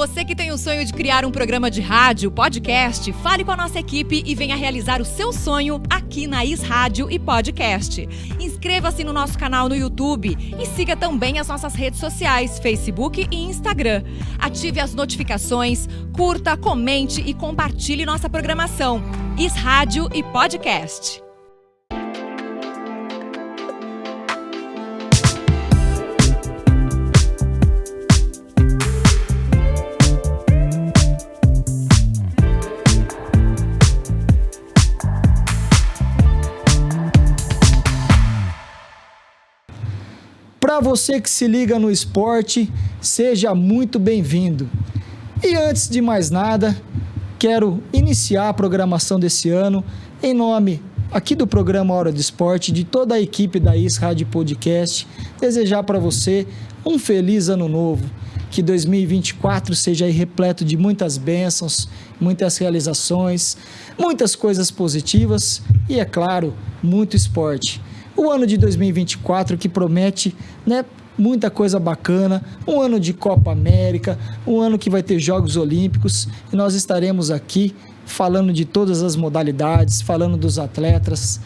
Você que tem o sonho de criar um programa de rádio, podcast, fale com a nossa equipe e venha realizar o seu sonho aqui na Is Rádio e Podcast. Inscreva-se no nosso canal no YouTube e siga também as nossas redes sociais, Facebook e Instagram. Ative as notificações, curta, comente e compartilhe nossa programação. Is Rádio e Podcast. Para você que se liga no esporte, seja muito bem-vindo. E antes de mais nada, quero iniciar a programação desse ano em nome aqui do programa Hora do Esporte, de toda a equipe da Is Rádio Podcast, desejar para você um feliz ano novo, que 2024 seja aí repleto de muitas bênçãos, muitas realizações, muitas coisas positivas e, é claro, muito esporte. O ano de 2024 que promete, muita coisa bacana, um ano de Copa América, um ano que vai ter Jogos Olímpicos e nós estaremos aqui falando de todas as modalidades, falando dos atletas,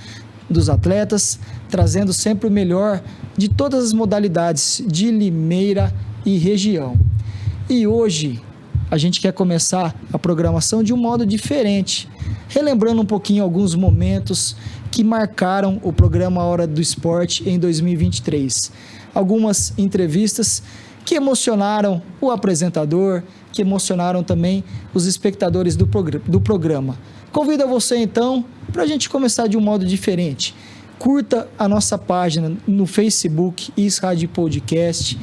trazendo sempre o melhor de todas as modalidades de Limeira e região. E hoje a gente quer começar a programação de um modo diferente, relembrando um pouquinho alguns momentos que marcaram o programa Hora do Esporte em 2023. Algumas entrevistas que emocionaram o apresentador, que emocionaram também os espectadores do programa. Convido você então para a gente começar de um modo diferente. Curta a nossa página no Facebook, Is Rádio Podcast.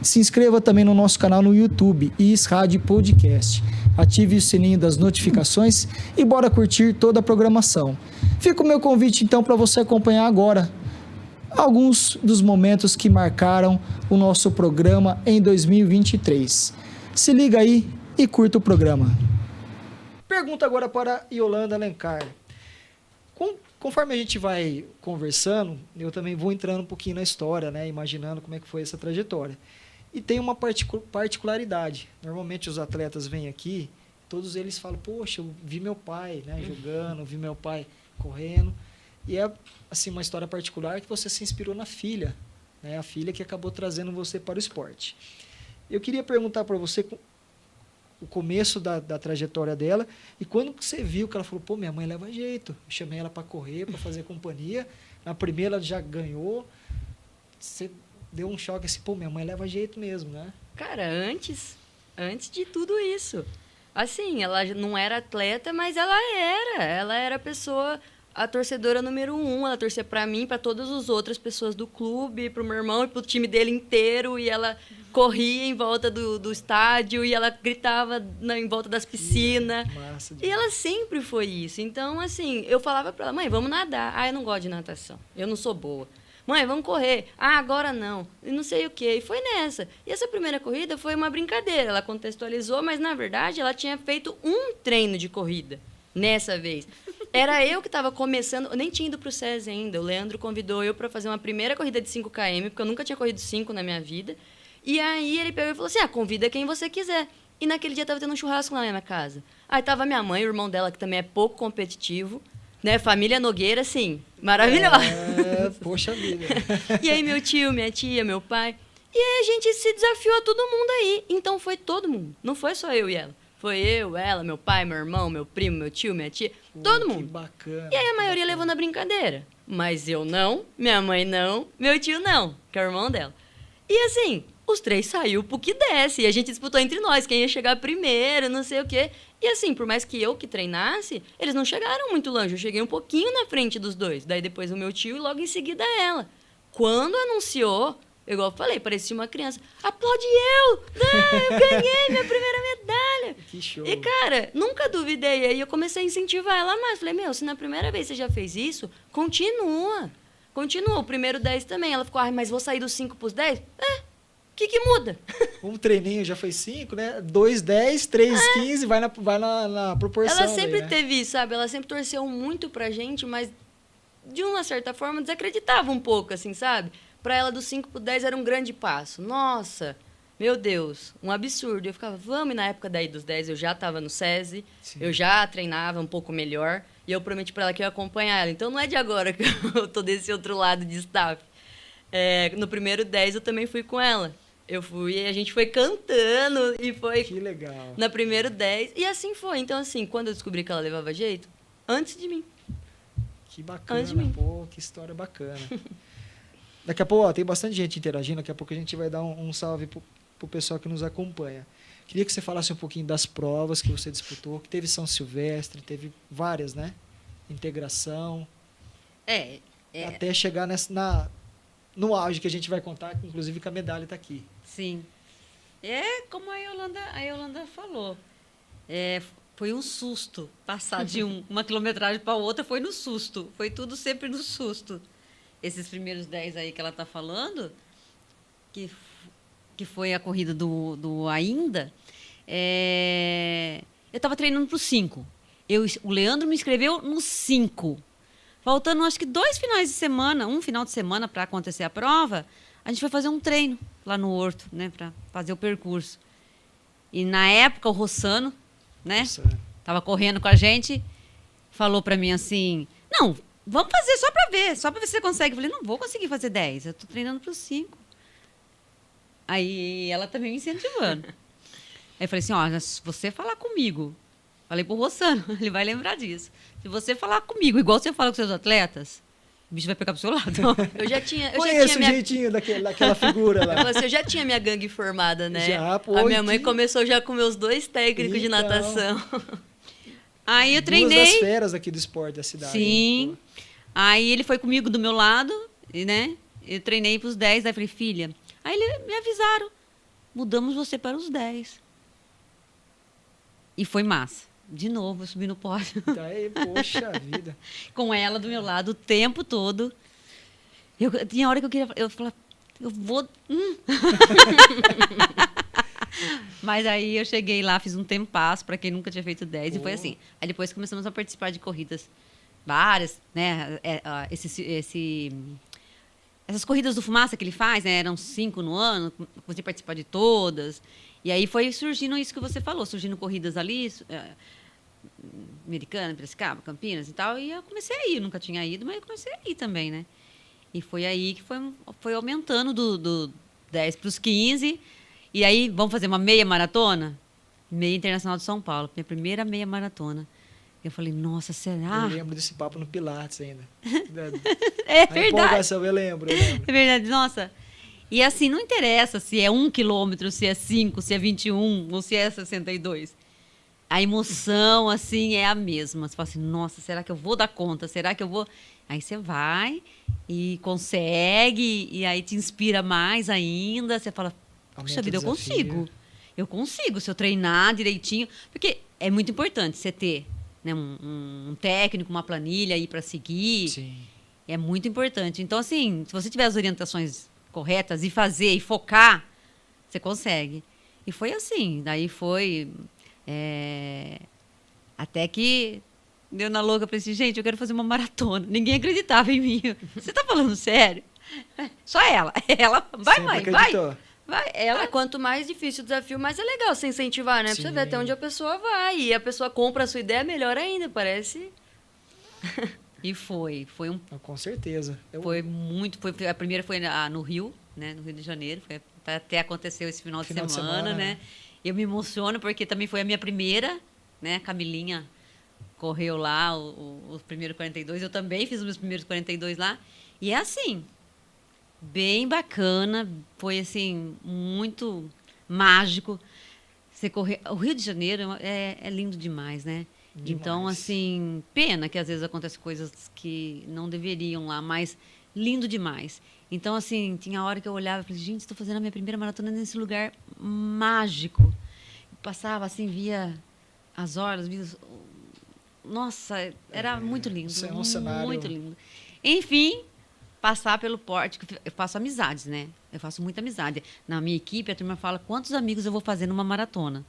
Se inscreva também no nosso canal no YouTube, Is Rádio Podcast. Ative o sininho das notificações e bora curtir toda a programação. Fica o meu convite então para você acompanhar agora alguns dos momentos que marcaram o nosso programa em 2023. Se liga aí e curta o programa. Pergunta agora para Yolanda Alencar. Conforme a gente vai conversando, eu também vou entrando um pouquinho na história, imaginando como é que foi essa trajetória. E tem uma particularidade. Normalmente os atletas vêm aqui, todos eles falam, poxa, eu vi meu pai jogando, vi meu pai correndo. E é assim, uma história particular que você se inspirou na filha, a filha que acabou trazendo você para o esporte. Eu queria perguntar para você o começo da trajetória dela e quando você viu que ela falou, pô, minha mãe leva jeito. Eu chamei ela para correr, para fazer companhia. Na primeira ela já ganhou. Você deu um choque assim, pô, minha mãe leva jeito mesmo, né? Cara, antes de tudo isso, assim, ela não era atleta, mas ela era a pessoa, a torcedora número 1, ela torcia pra mim, pra todas as outras pessoas do clube, pro meu irmão e pro time dele inteiro, e ela corria em volta do estádio, e ela gritava em volta das piscinas, e ela sempre foi isso. Então, assim, eu falava pra ela, mãe, vamos nadar. Ah, eu não gosto de natação, eu não sou boa. Mãe, vamos correr. Ah, agora não. E não sei o quê. E foi nessa. E essa primeira corrida foi uma brincadeira. Ela contextualizou, mas, na verdade, ela tinha feito um treino de corrida nessa vez. Era eu que estava começando. Eu nem tinha ido para o SESI ainda. O Leandro convidou eu para fazer uma primeira corrida de 5 km, porque eu nunca tinha corrido 5 na minha vida. E aí ele pegou e falou assim, convida quem você quiser. E naquele dia estava tendo um churrasco na minha casa. Aí tava minha mãe, o irmão dela, que também é pouco competitivo. Família Nogueira, sim, maravilhosa. Poxa vida. E aí meu tio, minha tia, meu pai. E aí a gente se desafiou a todo mundo aí. Então foi todo mundo. Não foi só eu e ela. Foi eu, ela, meu pai, meu irmão, meu primo, meu tio, minha tia. Todo mundo. Que bacana. E aí a maioria levou na brincadeira. Mas eu não, minha mãe não, meu tio não, que é o irmão dela. E assim, os 3 saiu pro que desce. E a gente disputou entre nós, quem ia chegar primeiro, não sei o quê. E assim, por mais que eu que treinasse, eles não chegaram muito longe. Eu cheguei um pouquinho na frente dos 2. Daí depois o meu tio e logo em seguida ela. Quando anunciou, igual eu falei, parecia uma criança. Aplaude eu! Eu ganhei minha primeira medalha! Que show! E cara, nunca duvidei. Aí eu comecei a incentivar ela mais. Falei, se na primeira vez você já fez isso, continua. Continua. O primeiro 10 também. Ela ficou, mas vou sair dos 5 pros 10? O que muda? Um treininho já foi 5, né? 2, 10, 3, 15, vai na proporção. Ela sempre aí, né? teve isso, sabe? Ela sempre torceu muito pra gente, mas de uma certa forma desacreditava um pouco, assim, sabe? Pra ela, dos 5 pro 10 era um grande passo. Nossa, meu Deus, um absurdo. Eu ficava, vamos, e na época daí dos 10 eu já estava no SESI, Sim. eu já treinava um pouco melhor, e eu prometi para ela que eu ia acompanhar ela. Então não é de agora que eu tô desse outro lado de staff. No primeiro 10 eu também fui com ela. Eu fui e a gente foi cantando e foi Que legal. na primeiro 10. E assim foi. Então, assim, quando eu descobri que ela levava jeito, antes de mim. Que bacana, Antes de mim. pô, que história bacana. Daqui a pouco, ó, tem bastante gente interagindo, daqui a pouco a gente vai dar um salve pro pessoal que nos acompanha. Queria que você falasse um pouquinho das provas que você disputou, que teve São Silvestre, teve várias, né? Integração, até chegar no auge que a gente vai contar, que inclusive que a medalha está aqui. Sim. É como a Yolanda falou. Foi um susto. Passar de uma quilometragem para outra foi no susto. Foi tudo sempre no susto. Esses primeiros 10 aí que ela está falando, que foi a corrida do Ainda, eu estava treinando para os 5. O Leandro me inscreveu nos 5. Faltando, acho que 2 finais de semana, um final de semana para acontecer a prova, a gente foi fazer um treino lá no Horto, né, para fazer o percurso. E na época o Rossano, né, estava correndo com a gente, falou para mim assim, não, vamos fazer só para ver se você consegue. Eu falei, não vou conseguir fazer 10, eu estou treinando para os 5. Aí ela também me incentivando. Aí eu falei assim, ó, se você falar comigo, falei pro Rossano, ele vai lembrar disso. Se você falar comigo, igual você fala com seus atletas, o bicho vai pegar pro seu lado. Eu já tinha Conheço o minha... jeitinho daquela figura lá. Eu já tinha minha gangue formada, né? Já, pô, a minha mãe começou já com meus 2 técnicos de Então. natação. Aí eu treinei. Duas das feras aqui do esporte da cidade. Sim. Aí ele foi comigo do meu lado, né? Eu treinei pros 10, aí falei, filha. Aí eles me avisaram, mudamos você para os 10. E foi massa. De novo, eu subi no pódio. Daí, poxa vida. Com ela do meu lado o tempo todo. Tinha hora que eu falava, eu vou... Mas aí eu cheguei lá, fiz um tempasso para quem nunca tinha feito 10 e foi assim. Aí depois começamos a participar de corridas várias, né? Essas corridas do Fumaça que ele faz, né? Eram 5 no ano, você participar de todas. E aí foi surgindo isso que você falou, surgindo corridas ali, Americana, Piracicaba, Campinas e tal, e eu comecei a ir, eu nunca tinha ido, mas eu comecei a ir também, né? E foi aí que foi aumentando do 10 para os 15, e aí vamos fazer uma meia maratona? Meia Internacional de São Paulo, minha primeira meia maratona. Eu falei, nossa, será? Eu lembro desse papo no Pilates ainda. É A verdade. empolgação, eu lembro. É verdade, nossa. E assim, não interessa se é 1 quilômetro, se é 5, se é 21 ou se é 62. A emoção, assim, é a mesma. Você fala assim, nossa, será que eu vou dar conta? Será que eu vou... Aí você vai e consegue, e aí te inspira mais ainda. Você fala, puxa vida, eu consigo. Eu consigo, se eu treinar direitinho. Porque é muito importante você ter, né, um técnico, uma planilha aí para seguir. Sim. É muito importante. Então, assim, se você tiver as orientações corretas e fazer e focar, você consegue. E foi assim. Daí foi... até que deu na louca, eu falei assim, gente, eu quero fazer uma maratona. Ninguém acreditava em mim. Você tá falando sério? Só ela. Ela, vai, Sempre mãe, acreditou. vai. Ela... Quanto mais difícil o desafio, mais é legal você incentivar, né? Pra você ver até onde a pessoa vai. E a pessoa compra a sua ideia, melhor ainda, parece. E foi um... Com certeza. Foi muito... A primeira foi no Rio, né? No Rio de Janeiro. Até aconteceu esse final de semana, né? Eu me emociono porque também foi a minha primeira, né? Camilinha correu lá o primeiro 42. Eu também fiz os meus primeiros 42 lá. E é assim, bem bacana. Foi, assim, muito mágico. Você correr... O Rio de Janeiro é lindo demais, né? Demais. Então, assim, pena que às vezes acontecem coisas que não deveriam lá, mas lindo demais. Então, assim, tinha hora que eu olhava e falei, gente, estou fazendo a minha primeira maratona nesse lugar mágico. Passava, assim, via as horas, nossa, era muito lindo. Isso é um cenário... Muito lindo. Enfim, passar pelo pórtico, eu faço amizades, né? Eu faço muita amizade. Na minha equipe, a turma fala quantos amigos eu vou fazer numa maratona.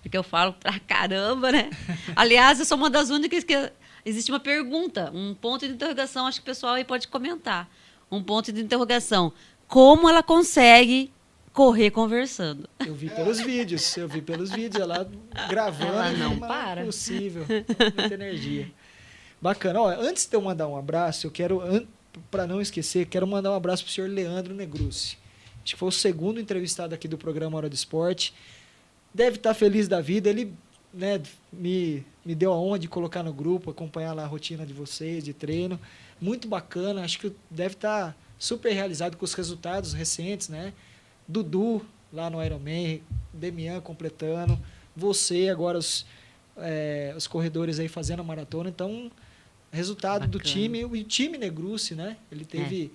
Porque eu falo pra caramba, né? Aliás, eu sou uma das únicas que... Existe uma pergunta, um ponto de interrogação, acho que o pessoal aí pode comentar. Um ponto de interrogação. Como ela consegue correr conversando. Eu vi pelos vídeos, ela gravando. Ela não mas para. É possível, muita energia. Bacana. Ó, antes de eu mandar um abraço, eu quero, para não esquecer, quero mandar um abraço pro senhor Leandro Negrucci. Acho que foi o segundo entrevistado aqui do programa Hora do Esporte. Deve estar feliz da vida. Ele, né, me deu a honra de colocar no grupo, acompanhar lá a rotina de vocês, de treino. Muito bacana. Acho que deve estar super realizado com os resultados recentes, né? Dudu, lá no Ironman, Demian completando, você, agora os corredores aí fazendo a maratona. Então, resultado do time, o time Negrucci, né? Ele teve,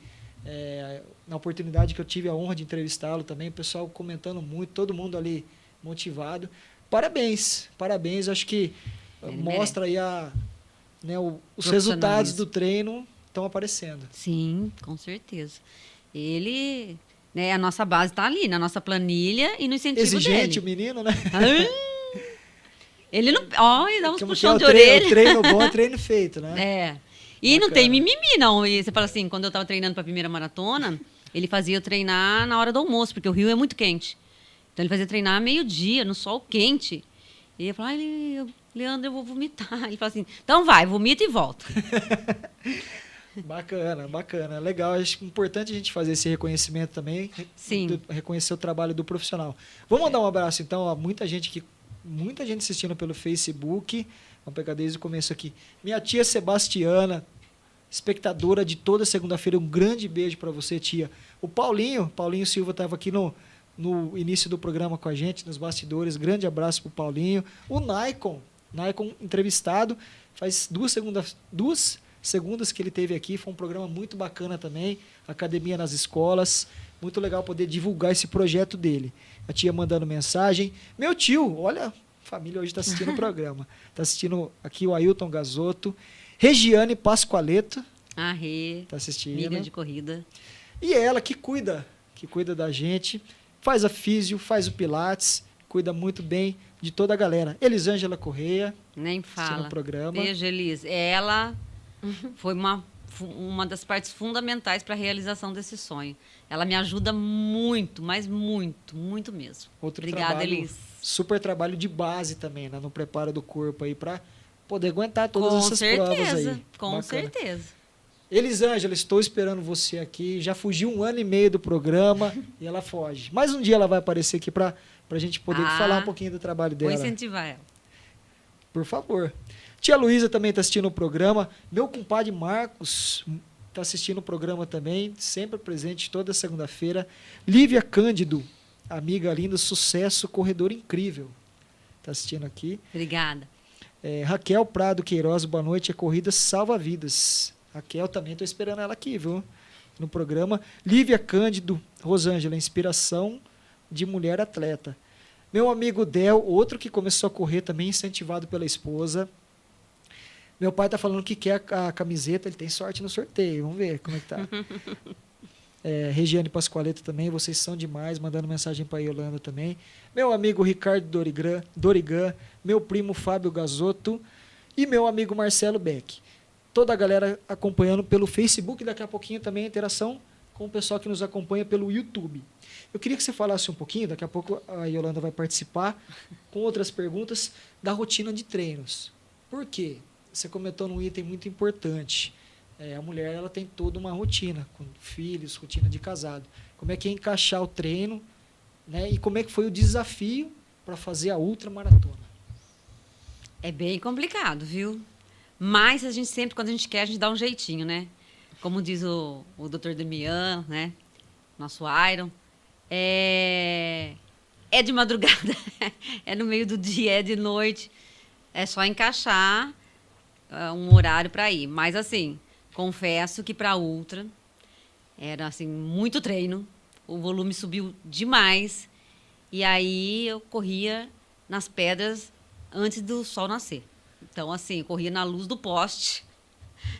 na oportunidade que eu tive a honra de entrevistá-lo também, o pessoal comentando muito, todo mundo ali motivado. Parabéns, acho que mostra aí os resultados do treino estão aparecendo. Sim, com certeza. Ele, né, a nossa base está ali, na nossa planilha e no incentivo Exigente dele. o menino, né? Ele não... Ó, e dá uns Como puxão que de é orelha. o treino bom é treino feito, né? É. E não tem mimimi, não. E você fala assim, quando eu estava treinando para a primeira maratona, ele fazia eu treinar na hora do almoço, porque o Rio é muito quente. Então ele fazia treinar meio-dia, no sol quente. E eu falava, Leandro, eu vou vomitar. Ele falava assim, então vai, vomita e volta. Bacana. Legal. Acho importante a gente fazer esse reconhecimento também. Sim. Reconhecer o trabalho do profissional. Vou mandar um abraço, então, a muita gente assistindo pelo Facebook. Vamos pegar desde o começo aqui. Minha tia Sebastiana, espectadora de toda segunda-feira. Um grande beijo para você, tia. O Paulinho Silva estava aqui no início do programa com a gente, nos bastidores. Grande abraço pro Paulinho. O Naikon entrevistado. Faz duas segundas que ele teve aqui. Foi um programa muito bacana também. Academia nas escolas. Muito legal poder divulgar esse projeto dele. A tia mandando mensagem. Meu tio, olha, a família hoje está assistindo o programa. Está assistindo aqui o Ailton Gazotto. Regiane Pascoaleto. Está assistindo. Amiga de corrida. E ela que cuida da gente. Faz a físio, faz o pilates, cuida muito bem de toda a galera. Elisângela Correia. Nem fala. No programa. Beijo, Elis. Ela foi uma das partes fundamentais para a realização desse sonho. Ela me ajuda muito, mas muito, muito mesmo. Obrigada, Elis. Super trabalho de base também, né? No preparo do corpo aí para poder aguentar todas essas provas aí. Com certeza. Elisângela, estou esperando você aqui. Já fugiu 1 ano e meio do programa e ela foge. Mais um dia ela vai aparecer aqui para a gente poder falar um pouquinho do trabalho dela. Vou incentivar ela. Por favor. Tia Luísa também está assistindo o programa. Meu compadre Marcos está assistindo o programa também, sempre presente toda segunda-feira. Lívia Cândido, amiga linda, sucesso, corredor incrível. Está assistindo aqui. Obrigada. Raquel Prado Queiroz, boa noite. A corrida salva vidas. Raquel, também estou esperando ela aqui, viu? No programa. Lívia Cândido, Rosângela, inspiração de mulher atleta. Meu amigo Del, outro que começou a correr também, incentivado pela esposa. Meu pai está falando que quer a camiseta, ele tem sorte no sorteio. Vamos ver como é que tá. Regiane Pascoaleto também, vocês são demais, mandando mensagem para a Yolanda também. Meu amigo Ricardo Dorigan, meu primo Fábio Gazotto e meu amigo Marcelo Beck. Toda a galera acompanhando pelo Facebook, daqui a pouquinho também a interação com o pessoal que nos acompanha pelo YouTube. Eu queria que você falasse um pouquinho, daqui a pouco a Yolanda vai participar com outras perguntas da rotina de treinos. Por quê? Você comentou num item muito importante. A mulher ela tem toda uma rotina, com filhos, rotina de casado. Como é que é encaixar o treino, né? E como é que foi o desafio para fazer a ultramaratona? É bem complicado, viu? Mas a gente sempre, quando a gente quer, a gente dá um jeitinho, né? Como diz o Dr. Demian, né? Nosso Iron. É de madrugada, é no meio do dia, é de noite. É só encaixar um horário para ir. Mas, assim, confesso que para a ultra era, assim, muito treino. O volume subiu demais. E aí eu corria nas pedras antes do sol nascer. Então, assim, corria na luz do poste,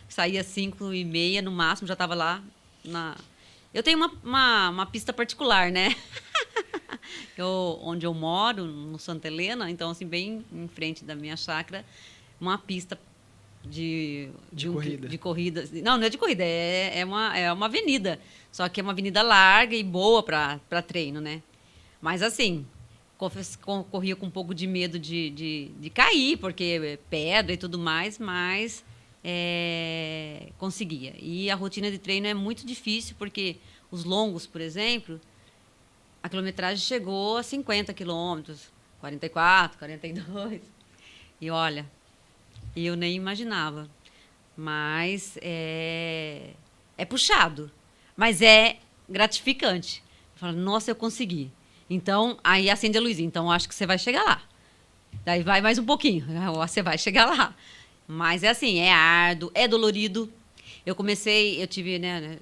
saía 5h30 no máximo, já estava lá na... Eu tenho uma pista particular, né? Onde eu moro, no Santa Helena, então, assim, bem em frente da minha chácara, uma pista De corrida. Não é de corrida, é uma avenida. Só que é uma avenida larga e boa para treino, né? Mas assim, corria com um pouco de medo de cair, porque é pedra e tudo mais, mas conseguia. E a rotina de treino é muito difícil, porque os longos, por exemplo, a quilometragem chegou a 50 quilômetros, 44, 42. E olha, eu nem imaginava. Mas é puxado, mas é gratificante. Eu falo, nossa, eu consegui. Então, aí acende a luzinha. Então, acho que você vai chegar lá. Daí vai mais um pouquinho. Você vai chegar lá. Mas é assim, é árduo, é dolorido. Eu tive, né,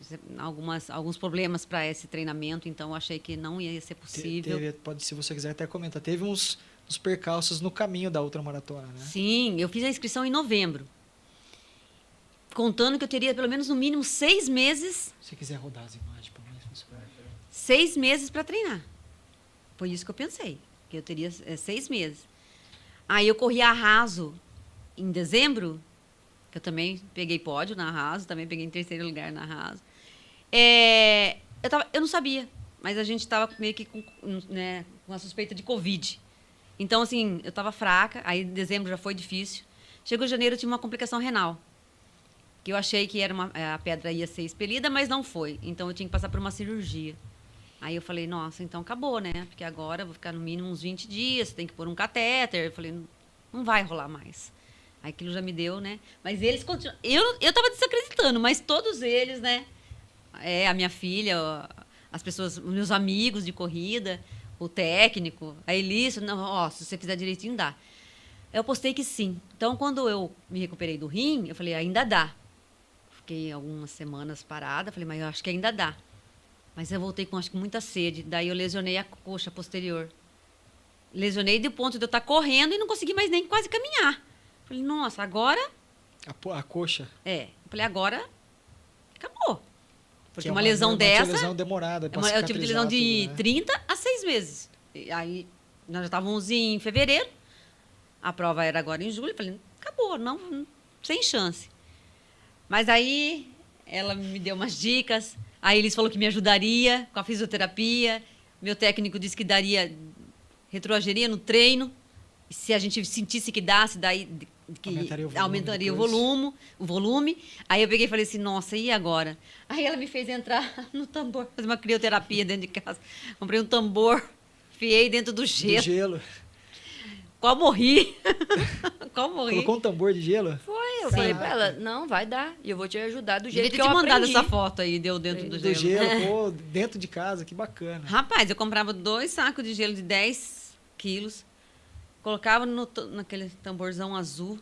alguns problemas para esse treinamento, então eu achei que não ia ser possível. Se você quiser até comentar, teve uns percalços no caminho da ultramaratona, né? Sim, eu fiz a inscrição em novembro. Contando que eu teria pelo menos no mínimo 6 meses. Se você quiser rodar as imagens para mim, 6 meses para treinar. Foi isso que eu pensei, que eu teria 6 meses. Aí eu corri a raso em dezembro, que eu também peguei pódio na raso, também peguei em 3º lugar na raso. Eu não sabia, mas a gente estava meio que com a suspeita de Covid. Então, assim, eu estava fraca, aí em dezembro já foi difícil. Chegou janeiro, eu tive uma complicação renal, que eu achei que a pedra ia ser expelida, mas não foi. Então, eu tinha que passar por uma cirurgia. Aí eu falei, nossa, então acabou, né? Porque agora eu vou ficar no mínimo uns 20 dias, tem que pôr um catéter. Eu falei, não vai rolar mais. Aí aquilo já me deu, né? Mas eles continuam. Eu estava desacreditando, mas todos eles, né? A minha filha, as pessoas, os meus amigos de corrida, o técnico, a Elissa, se você fizer direitinho, dá. Eu postei que sim. Então, quando eu me recuperei do rim, eu falei, ainda dá. Fiquei algumas semanas parada, falei, mas eu acho que ainda dá. Mas eu voltei com, acho que, muita sede. Daí eu lesionei a coxa posterior. Lesionei do ponto de eu estar correndo e não consegui mais nem quase caminhar. Falei, nossa, agora... A coxa? Eu falei, agora acabou. Porque uma lesão dessa... Uma lesão demorada para eu tive lesão de tudo, né? 30 a 6 meses. E aí, nós já estávamos em fevereiro. A prova era agora em julho. Falei, acabou, sem chance. Mas aí, ela me deu umas dicas. Aí, eles falou que me ajudaria com a fisioterapia. Meu técnico disse que retroagiria no treino. E se a gente sentisse que dasse, daí... que aumentaria o volume. Aí eu peguei e falei assim, nossa, e agora? Aí ela me fez entrar no tambor, fazer uma crioterapia dentro de casa. Comprei um tambor, enfiei dentro do gelo. Do gelo. Quase morri. Colocou um tambor de gelo? Foi, eu falei pra ela, não, vai dar. E eu vou te ajudar do jeito que eu Devia ter te mandado aprendi. essa foto aí, deu dentro do gelo. Pô, dentro de casa, que bacana. Rapaz, eu comprava 2 sacos de gelo de 10 quilos. Colocava naquele tamborzão azul.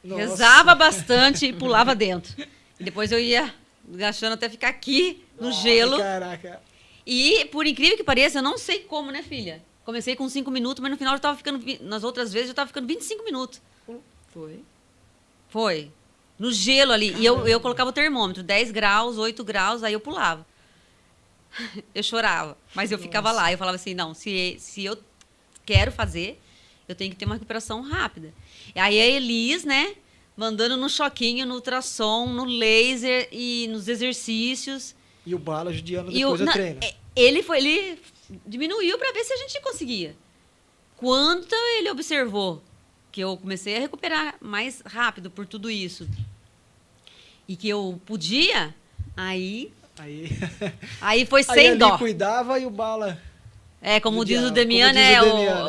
Nossa. Rezava bastante e pulava dentro. E depois eu ia agachando até ficar aqui no gelo. Caraca. E, por incrível que pareça, eu não sei como, né, filha? Comecei com 5 minutos, mas no final eu tava ficando... Nas outras vezes eu estava ficando 25 minutos. Foi. No gelo ali. Caramba. E eu colocava o termômetro, 10 graus, 8 graus, aí eu pulava. Eu chorava. Mas eu ficava lá. Eu falava assim, não, se eu quero fazer, eu tenho que ter uma recuperação rápida. E aí a Elis, né, mandando no choquinho, no ultrassom, no laser e nos exercícios. E o Bala judiando depois do treino. Ele diminuiu para ver se a gente conseguia. Quando ele observou que eu comecei a recuperar mais rápido por tudo isso e que eu podia, aí foi sem dó. Ele cuidava e o Bala... como diz o Demian, né?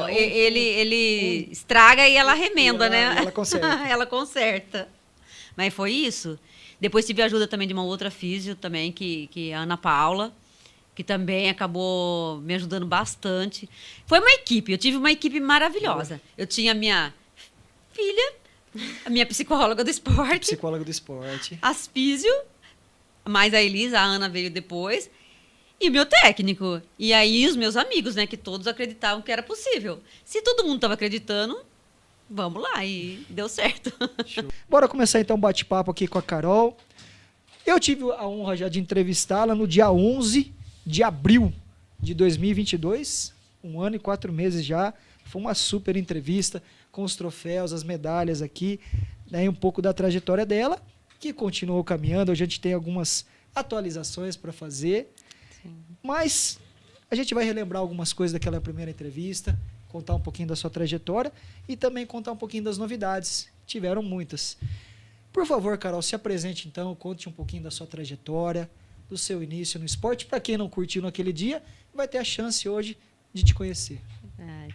Ele estraga e ela remenda, né? Ela conserta. Ela conserta. Mas foi isso. Depois tive a ajuda também de uma outra físio também, que é a Ana Paula, que também acabou me ajudando bastante. Foi uma equipe, eu tive uma equipe maravilhosa. Eu tinha a minha filha, a minha psicóloga do esporte. As físio, mais a Elisa, a Ana veio depois. E o meu técnico. E aí os meus amigos, né? Que todos acreditavam que era possível. Se todo mundo estava acreditando, vamos lá. E deu certo. Show. Bora começar então o bate-papo aqui com a Carol. Eu tive a honra já de entrevistá-la no dia 11 de abril de 2022. 1 ano e 4 meses já. Foi uma super entrevista com os troféus, as medalhas aqui. né, e um pouco da trajetória dela, que continuou caminhando. Hoje a gente tem algumas atualizações para fazer, mas a gente vai relembrar algumas coisas daquela primeira entrevista, contar um pouquinho da sua trajetória e também contar um pouquinho das novidades. Tiveram muitas. Por favor, Carol, se apresente então, conte um pouquinho da sua trajetória, do seu início no esporte. Para quem não curtiu naquele dia, vai ter a chance hoje de te conhecer.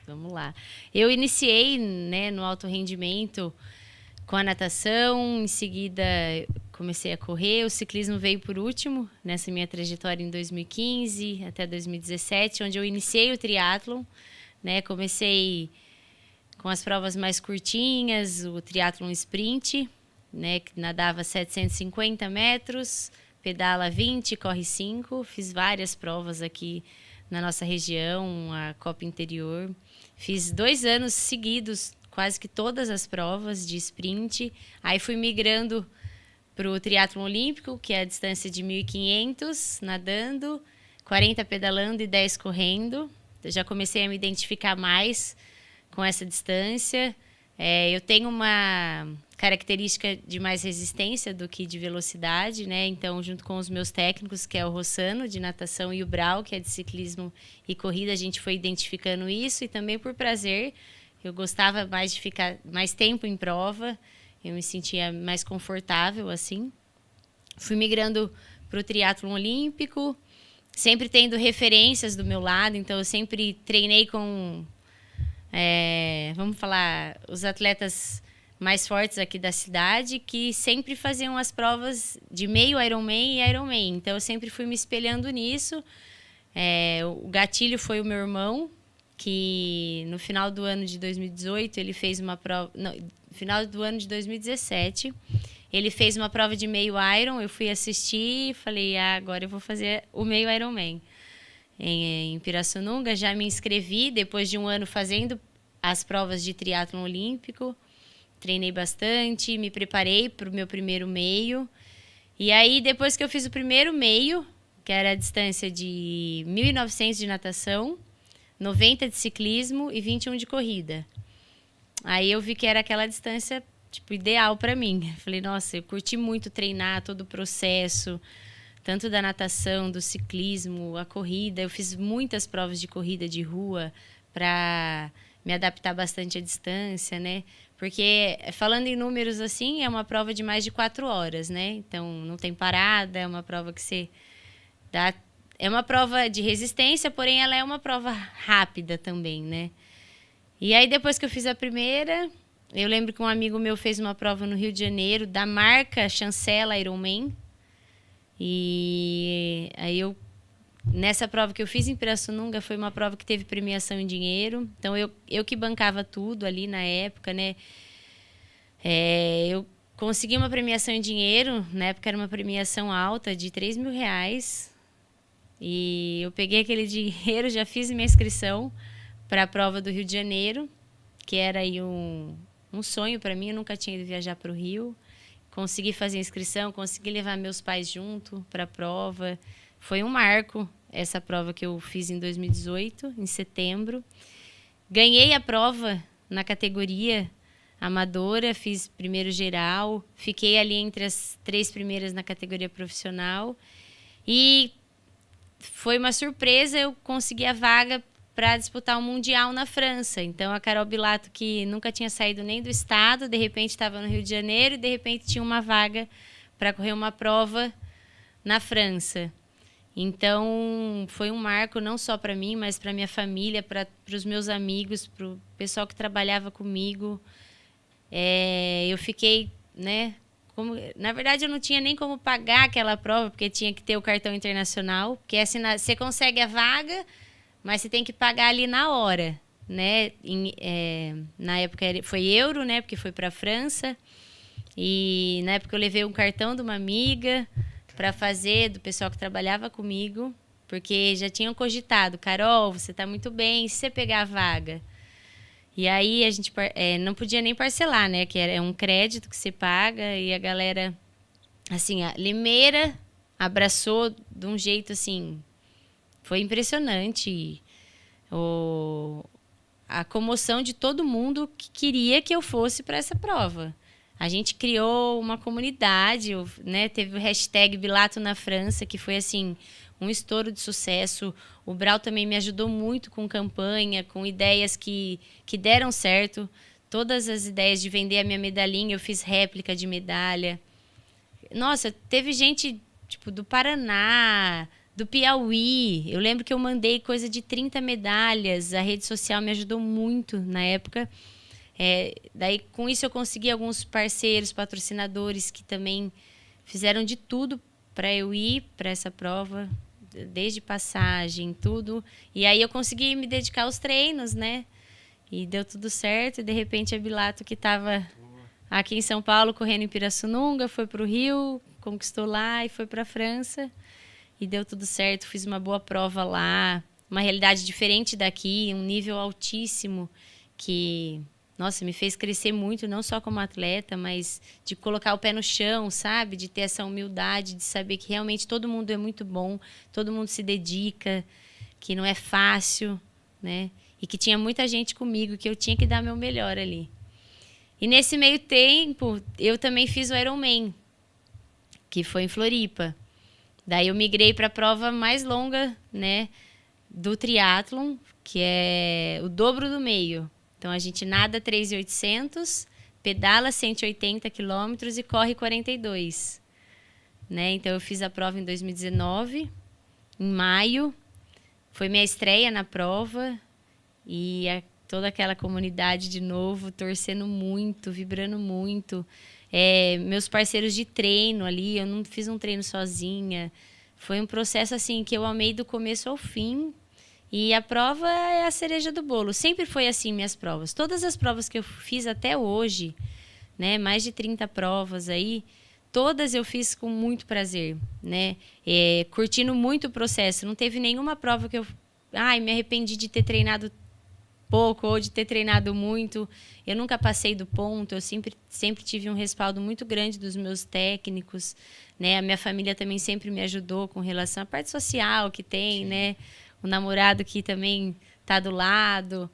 Vamos lá. Eu iniciei, né, no alto rendimento com a natação, em seguida comecei a correr, o ciclismo veio por último nessa minha trajetória em 2015 até 2017, onde eu iniciei o triatlon, né, comecei com as provas mais curtinhas, o triatlon sprint, né, que nadava 750 metros, pedala 20, corre 5, fiz várias provas aqui na nossa região, a Copa Interior. Fiz 2 anos seguidos, quase que todas as provas de sprint. Aí fui migrando para o triatlon olímpico, que é a distância de 1.500 nadando, 40 pedalando e 10 correndo. Eu já comecei a me identificar mais com essa distância. Eu tenho uma característica de mais resistência do que de velocidade, né? Então, junto com os meus técnicos, que é o Rossano, de natação, e o Brau, que é de ciclismo e corrida, a gente foi identificando isso. E também por prazer, eu gostava mais de ficar mais tempo em prova, eu me sentia mais confortável, assim. Fui migrando para o triatlon olímpico, sempre tendo referências do meu lado, então eu sempre treinei com... vamos falar, os atletas mais fortes aqui da cidade, que sempre faziam as provas de meio Ironman e Ironman. Então, eu sempre fui me espelhando nisso. O gatilho foi o meu irmão, que no final do ano de 2018, ele fez uma prova... Não, no final do ano de 2017, ele fez uma prova de meio Iron. Eu fui assistir e falei, agora eu vou fazer o meio Ironman. Em Pirassununga, já me inscrevi, depois de um ano fazendo as provas de triatlon olímpico. Treinei bastante, me preparei para o meu primeiro meio. E aí, depois que eu fiz o primeiro meio, que era a distância de 1.900 de natação, 90 de ciclismo e 21 de corrida. Aí eu vi que era aquela distância ideal para mim. Falei, nossa, eu curti muito treinar todo o processo, tanto da natação, do ciclismo, a corrida. Eu fiz muitas provas de corrida de rua para me adaptar bastante à distância, né? Porque, falando em números assim, é uma prova de mais de 4 horas, né? Então, não tem parada, é uma prova que você dá... É uma prova de resistência, porém ela é uma prova rápida também, né? E aí, depois que eu fiz a primeira, eu lembro que um amigo meu fez uma prova no Rio de Janeiro, da marca Chancela Ironman. E aí nessa prova que eu fiz em Pirassununga, foi uma prova que teve premiação em dinheiro. Então, eu que bancava tudo ali na época, né? Eu consegui uma premiação em dinheiro. Na época era uma premiação alta de R$3.000. E eu peguei aquele dinheiro, já fiz minha inscrição para a prova do Rio de Janeiro, que era aí um sonho para mim. Eu nunca tinha ido viajar para o Rio. Consegui fazer a inscrição, consegui levar meus pais junto para a prova. Foi um marco essa prova que eu fiz em 2018, em setembro. Ganhei a prova na categoria amadora, fiz primeiro geral, fiquei ali entre as 3 primeiras na categoria profissional. E foi uma surpresa, eu consegui a vaga para disputar o Mundial na França. Então, a Carol Bilato, que nunca tinha saído nem do estado, de repente estava no Rio de Janeiro e de repente tinha uma vaga para correr uma prova na França. Então, foi um marco não só para mim, mas para minha família, para os meus amigos, para o pessoal que trabalhava comigo. Eu fiquei, né? Na verdade, eu não tinha nem como pagar aquela prova, porque tinha que ter o cartão internacional. Porque assim, você consegue a vaga, mas você tem que pagar ali na hora, né? Na época foi euro, né? Porque foi para a França. E na época eu levei um cartão de uma amiga para fazer, do pessoal que trabalhava comigo, porque já tinham cogitado, Carol, você está muito bem, se você pegar a vaga. E aí a gente não podia nem parcelar, né? Que é um crédito que você paga, e a galera, assim, a Limeira abraçou de um jeito, assim, foi impressionante. A comoção de todo mundo que queria que eu fosse para essa prova. A gente criou uma comunidade, né? Teve o hashtag Bilato na França, que foi assim um estouro de sucesso. O Brau também me ajudou muito com campanha, com ideias que deram certo. Todas as ideias de vender a minha medalhinha, eu fiz réplica de medalha. Nossa, teve gente tipo do Paraná, do Piauí. Eu lembro que eu mandei coisa de 30 medalhas. A rede social me ajudou muito na época. Daí, com isso, eu consegui alguns parceiros, patrocinadores que também fizeram de tudo para eu ir para essa prova, desde passagem, tudo. E aí eu consegui me dedicar aos treinos, né? E deu tudo certo. E, de repente, a Bilato, que estava aqui em São Paulo, correndo em Pirassununga, foi para o Rio, conquistou lá e foi para a França. E deu tudo certo, fiz uma boa prova lá. Uma realidade diferente daqui, um nível altíssimo que... Nossa, me fez crescer muito, não só como atleta, mas de colocar o pé no chão, sabe? De ter essa humildade, de saber que realmente todo mundo é muito bom, todo mundo se dedica, que não é fácil, né? E que tinha muita gente comigo, que eu tinha que dar meu melhor ali. E nesse meio tempo, eu também fiz o Ironman, que foi em Floripa. Daí eu migrei para a prova mais longa, né? Do triatlon, que é o dobro do meio. Então, a gente nada 3.800, pedala 180 quilômetros e corre 42. Né? Então, eu fiz a prova em 2019, em maio. Foi minha estreia na prova. E toda aquela comunidade de novo, torcendo muito, vibrando muito. Meus parceiros de treino ali, eu não fiz um treino sozinha. Foi um processo assim que eu amei do começo ao fim. E a prova é a cereja do bolo. Sempre foi assim minhas provas. Todas as provas que eu fiz até hoje, né, mais de 30 provas aí, todas eu fiz com muito prazer, né? Curtindo muito o processo. Não teve nenhuma prova que eu me arrependi de ter treinado pouco ou de ter treinado muito. Eu nunca passei do ponto. Eu sempre tive um respaldo muito grande dos meus técnicos, né? A minha família também sempre me ajudou com relação à parte social que tem, sim, né? O namorado que também está do lado.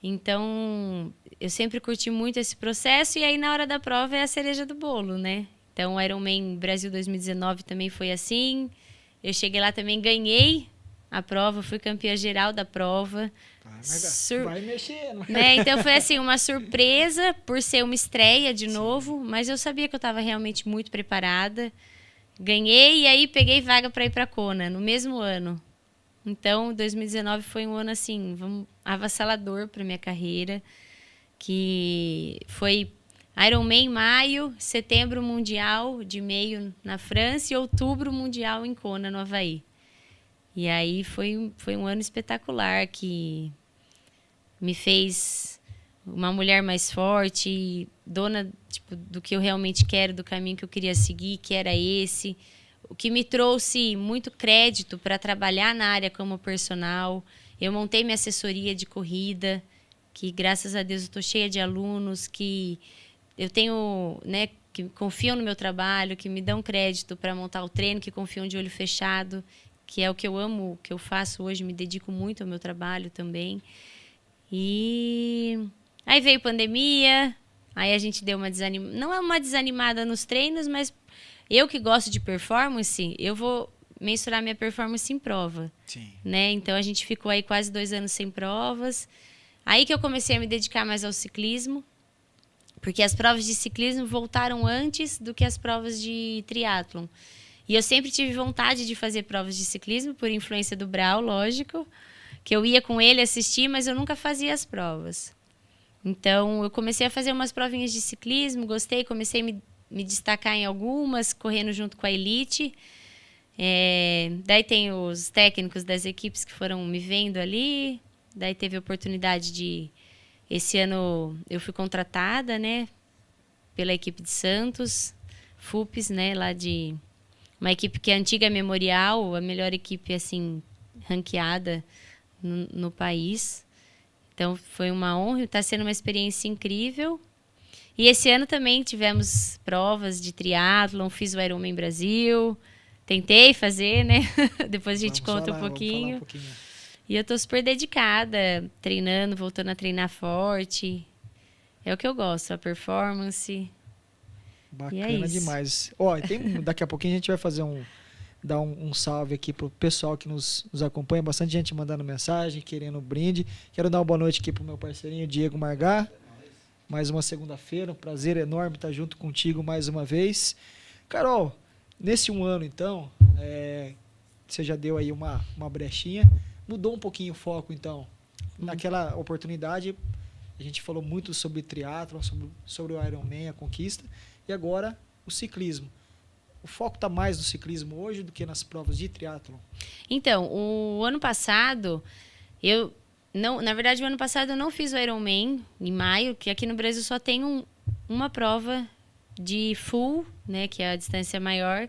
Então, eu sempre curti muito esse processo. E aí, na hora da prova, é a cereja do bolo, né? Então, o Ironman Brasil 2019 também foi assim. Eu cheguei lá também, ganhei a prova, fui campeã geral da prova. Vai mexendo. Né? Então, foi assim, uma surpresa por ser uma estreia de novo. Mas eu sabia que eu estava realmente muito preparada. Ganhei e aí peguei vaga para ir para Kona, no mesmo ano. Então, 2019 foi um ano assim, avassalador para minha carreira, que foi Ironman em maio, setembro Mundial de meio na França e outubro Mundial em Kona, no Havaí. E aí foi um ano espetacular que me fez uma mulher mais forte, dona do que eu realmente quero, do caminho que eu queria seguir, que era esse. O que me trouxe muito crédito para trabalhar na área como personal. Eu montei minha assessoria de corrida, que graças a Deus eu estou cheia de alunos, que eu tenho, né, que confiam no meu trabalho, que me dão crédito para montar o treino, que confiam de olho fechado, que é o que eu amo, o que eu faço hoje, me dedico muito ao meu trabalho também. E aí veio pandemia, aí a gente deu uma desanimada. Não é uma desanimada nos treinos, mas... Eu que gosto de performance, eu vou mensurar minha performance em prova. Sim. Né? Então, a gente ficou aí quase 2 anos sem provas. Aí que eu comecei a me dedicar mais ao ciclismo, porque as provas de ciclismo voltaram antes do que as provas de triatlon. E eu sempre tive vontade de fazer provas de ciclismo, por influência do Brau, lógico, que eu ia com ele assistir, mas eu nunca fazia as provas. Então, eu comecei a fazer umas provinhas de ciclismo, gostei, comecei a me destacar em algumas, correndo junto com a elite. Daí tem os técnicos das equipes que foram me vendo ali. Daí teve a oportunidade de... Esse ano eu fui contratada, né, pela equipe de Santos, FUPES, né, lá de... Uma equipe que é a antiga Memorial, a melhor equipe, assim, ranqueada no país. Então, foi uma honra, está sendo uma experiência incrível. E esse ano também tivemos provas de triatlon, fiz o Ironman Brasil, tentei fazer, né? Depois a gente conta um pouquinho. E eu tô super dedicada, treinando, voltando a treinar forte. É o que eu gosto, a performance. Bacana demais. Ó, daqui a pouquinho a gente vai fazer dar um salve aqui pro pessoal que nos acompanha. Bastante gente mandando mensagem, querendo brinde. Quero dar uma boa noite aqui pro meu parceirinho Diego Margá. Mais uma segunda-feira, um prazer enorme estar junto contigo mais uma vez. Carol, nesse um ano então, você já deu aí uma brechinha. Mudou um pouquinho o foco então. Naquela oportunidade, a gente falou muito sobre triatlon, sobre o Ironman, a conquista. E agora, o ciclismo. O foco está mais no ciclismo hoje do que nas provas de triatlon? Então, o ano passado, na verdade, o ano passado eu não fiz o Ironman em maio, que aqui no Brasil só tem uma prova de full, né, que é a distância maior,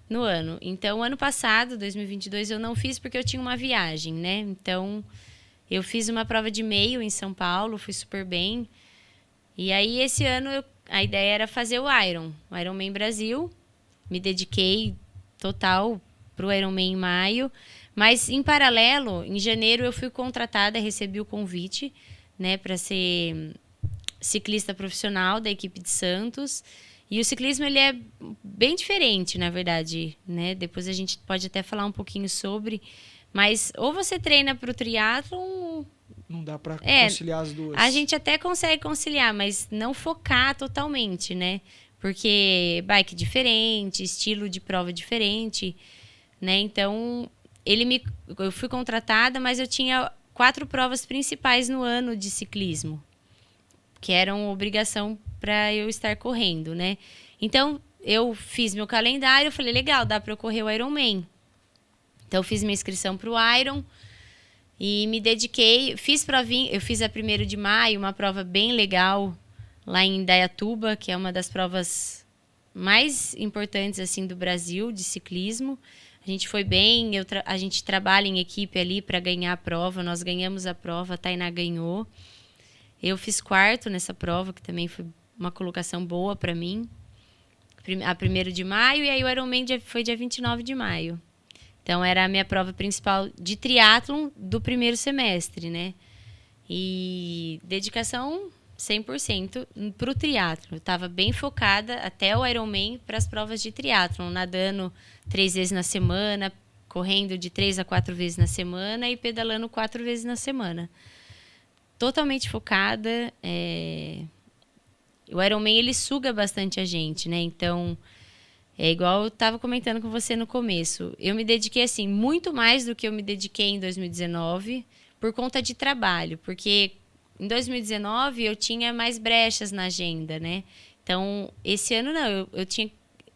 no ano. Então, o ano passado, 2022, eu não fiz porque eu tinha uma viagem, né? Então, eu fiz uma prova de meio em São Paulo, fui super bem. E aí, esse ano, a ideia era fazer o Ironman Brasil. Me dediquei total para o Ironman em maio. Mas, em paralelo, em janeiro, eu fui contratada, recebi o convite, né, para ser ciclista profissional da equipe de Santos. E o ciclismo, ele é bem diferente, na verdade, né? Depois a gente pode até falar um pouquinho sobre. Mas ou você treina para o triatlon... Não dá para conciliar as duas. A gente até consegue conciliar, mas não focar totalmente, né? Porque bike diferente, estilo de prova diferente, né? Então, eu fui contratada, mas eu tinha 4 provas principais no ano de ciclismo, que eram obrigação para eu estar correndo, né? Então, eu fiz meu calendário, falei, legal, dá para eu correr o Ironman. Então, eu fiz minha inscrição para o Iron e me dediquei. Eu fiz a 1º de maio, uma prova bem legal, lá em Indaiatuba, que é uma das provas mais importantes assim do Brasil, de ciclismo. A gente foi bem, a gente trabalha em equipe ali para ganhar a prova. Nós ganhamos a prova, a Tainá ganhou. Eu fiz 4º nessa prova, que também foi uma colocação boa para mim. A 1º de maio, e aí o Ironman foi dia 29 de maio. Então, era a minha prova principal de triatlon do primeiro semestre, né? E dedicação 100% para o triatlon. Eu estava bem focada até o Ironman para as provas de triatlon, nadando 3 vezes na semana, correndo de 3 a 4 vezes na semana e pedalando 4 vezes na semana. Totalmente focada. O Ironman, ele suga bastante a gente, né? Então, é igual eu estava comentando com você no começo. Eu me dediquei, assim, muito mais do que eu me dediquei em 2019 por conta de trabalho. Porque em 2019 eu tinha mais brechas na agenda, né? Então, esse ano não. Eu tinha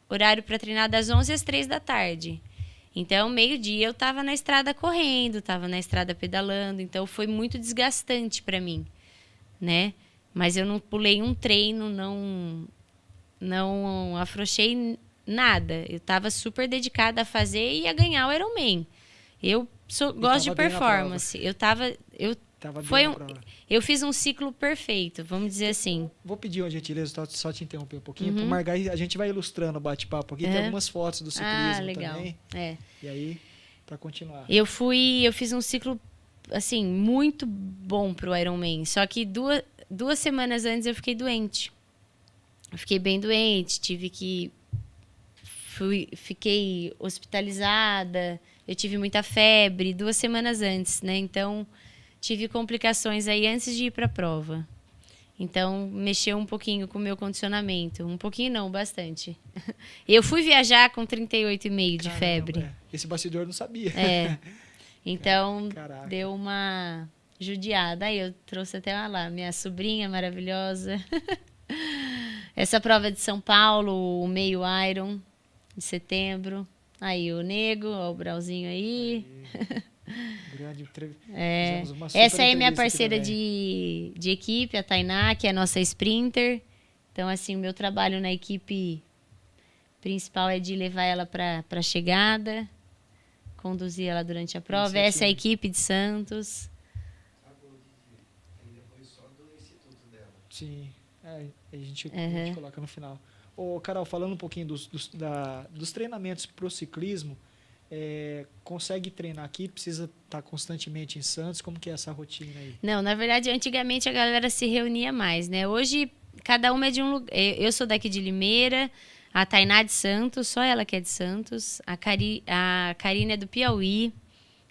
horário para treinar das 11 às 3 da tarde. Então, meio-dia eu estava na estrada correndo, estava na estrada pedalando. Então, foi muito desgastante para mim, né? Mas eu não pulei um treino, não afrouxei nada. Eu estava super dedicada a fazer e a ganhar o Ironman. Eu gosto de performance. Eu fiz um ciclo perfeito, vamos dizer assim. Vou pedir uma gentileza, só te interromper um pouquinho. Pro Margar, a gente vai ilustrando o bate-papo aqui. Tem algumas fotos do ciclismo legal. também. É. E aí, para continuar. Eu fiz um ciclo, assim, muito bom pro Ironman. Só que 2 semanas antes eu fiquei doente. Eu fiquei bem doente, fiquei hospitalizada, eu tive muita febre 2 semanas antes, né? Então, tive complicações aí antes de ir para a prova. Então, mexeu um pouquinho com o meu condicionamento. Um pouquinho não, bastante. Eu fui viajar com 38,5 de febre. Esse bastidor eu não sabia. Então, Caraca. Deu uma judiada. Aí eu trouxe até lá, minha sobrinha maravilhosa. Essa prova de São Paulo, o meio Iron, de setembro. Aí o Nego, ó, o Brauzinho aí. Grande Essa aí é minha parceira de equipe, a Tainá, que é a nossa sprinter. Então, assim, o meu trabalho na equipe principal é de levar ela para a chegada, conduzir ela durante a prova. Essa é a equipe de Santos. Sim, a gente coloca no final. Ô, Carol, falando um pouquinho dos treinamentos pro ciclismo, consegue treinar aqui? Precisa estar constantemente em Santos? Como que é essa rotina aí? Não, na verdade, antigamente a galera se reunia mais, né? Hoje, cada uma é de um lugar. Eu sou daqui de Limeira, a Tainá de Santos, só ela que é de Santos. A Karina é do Piauí,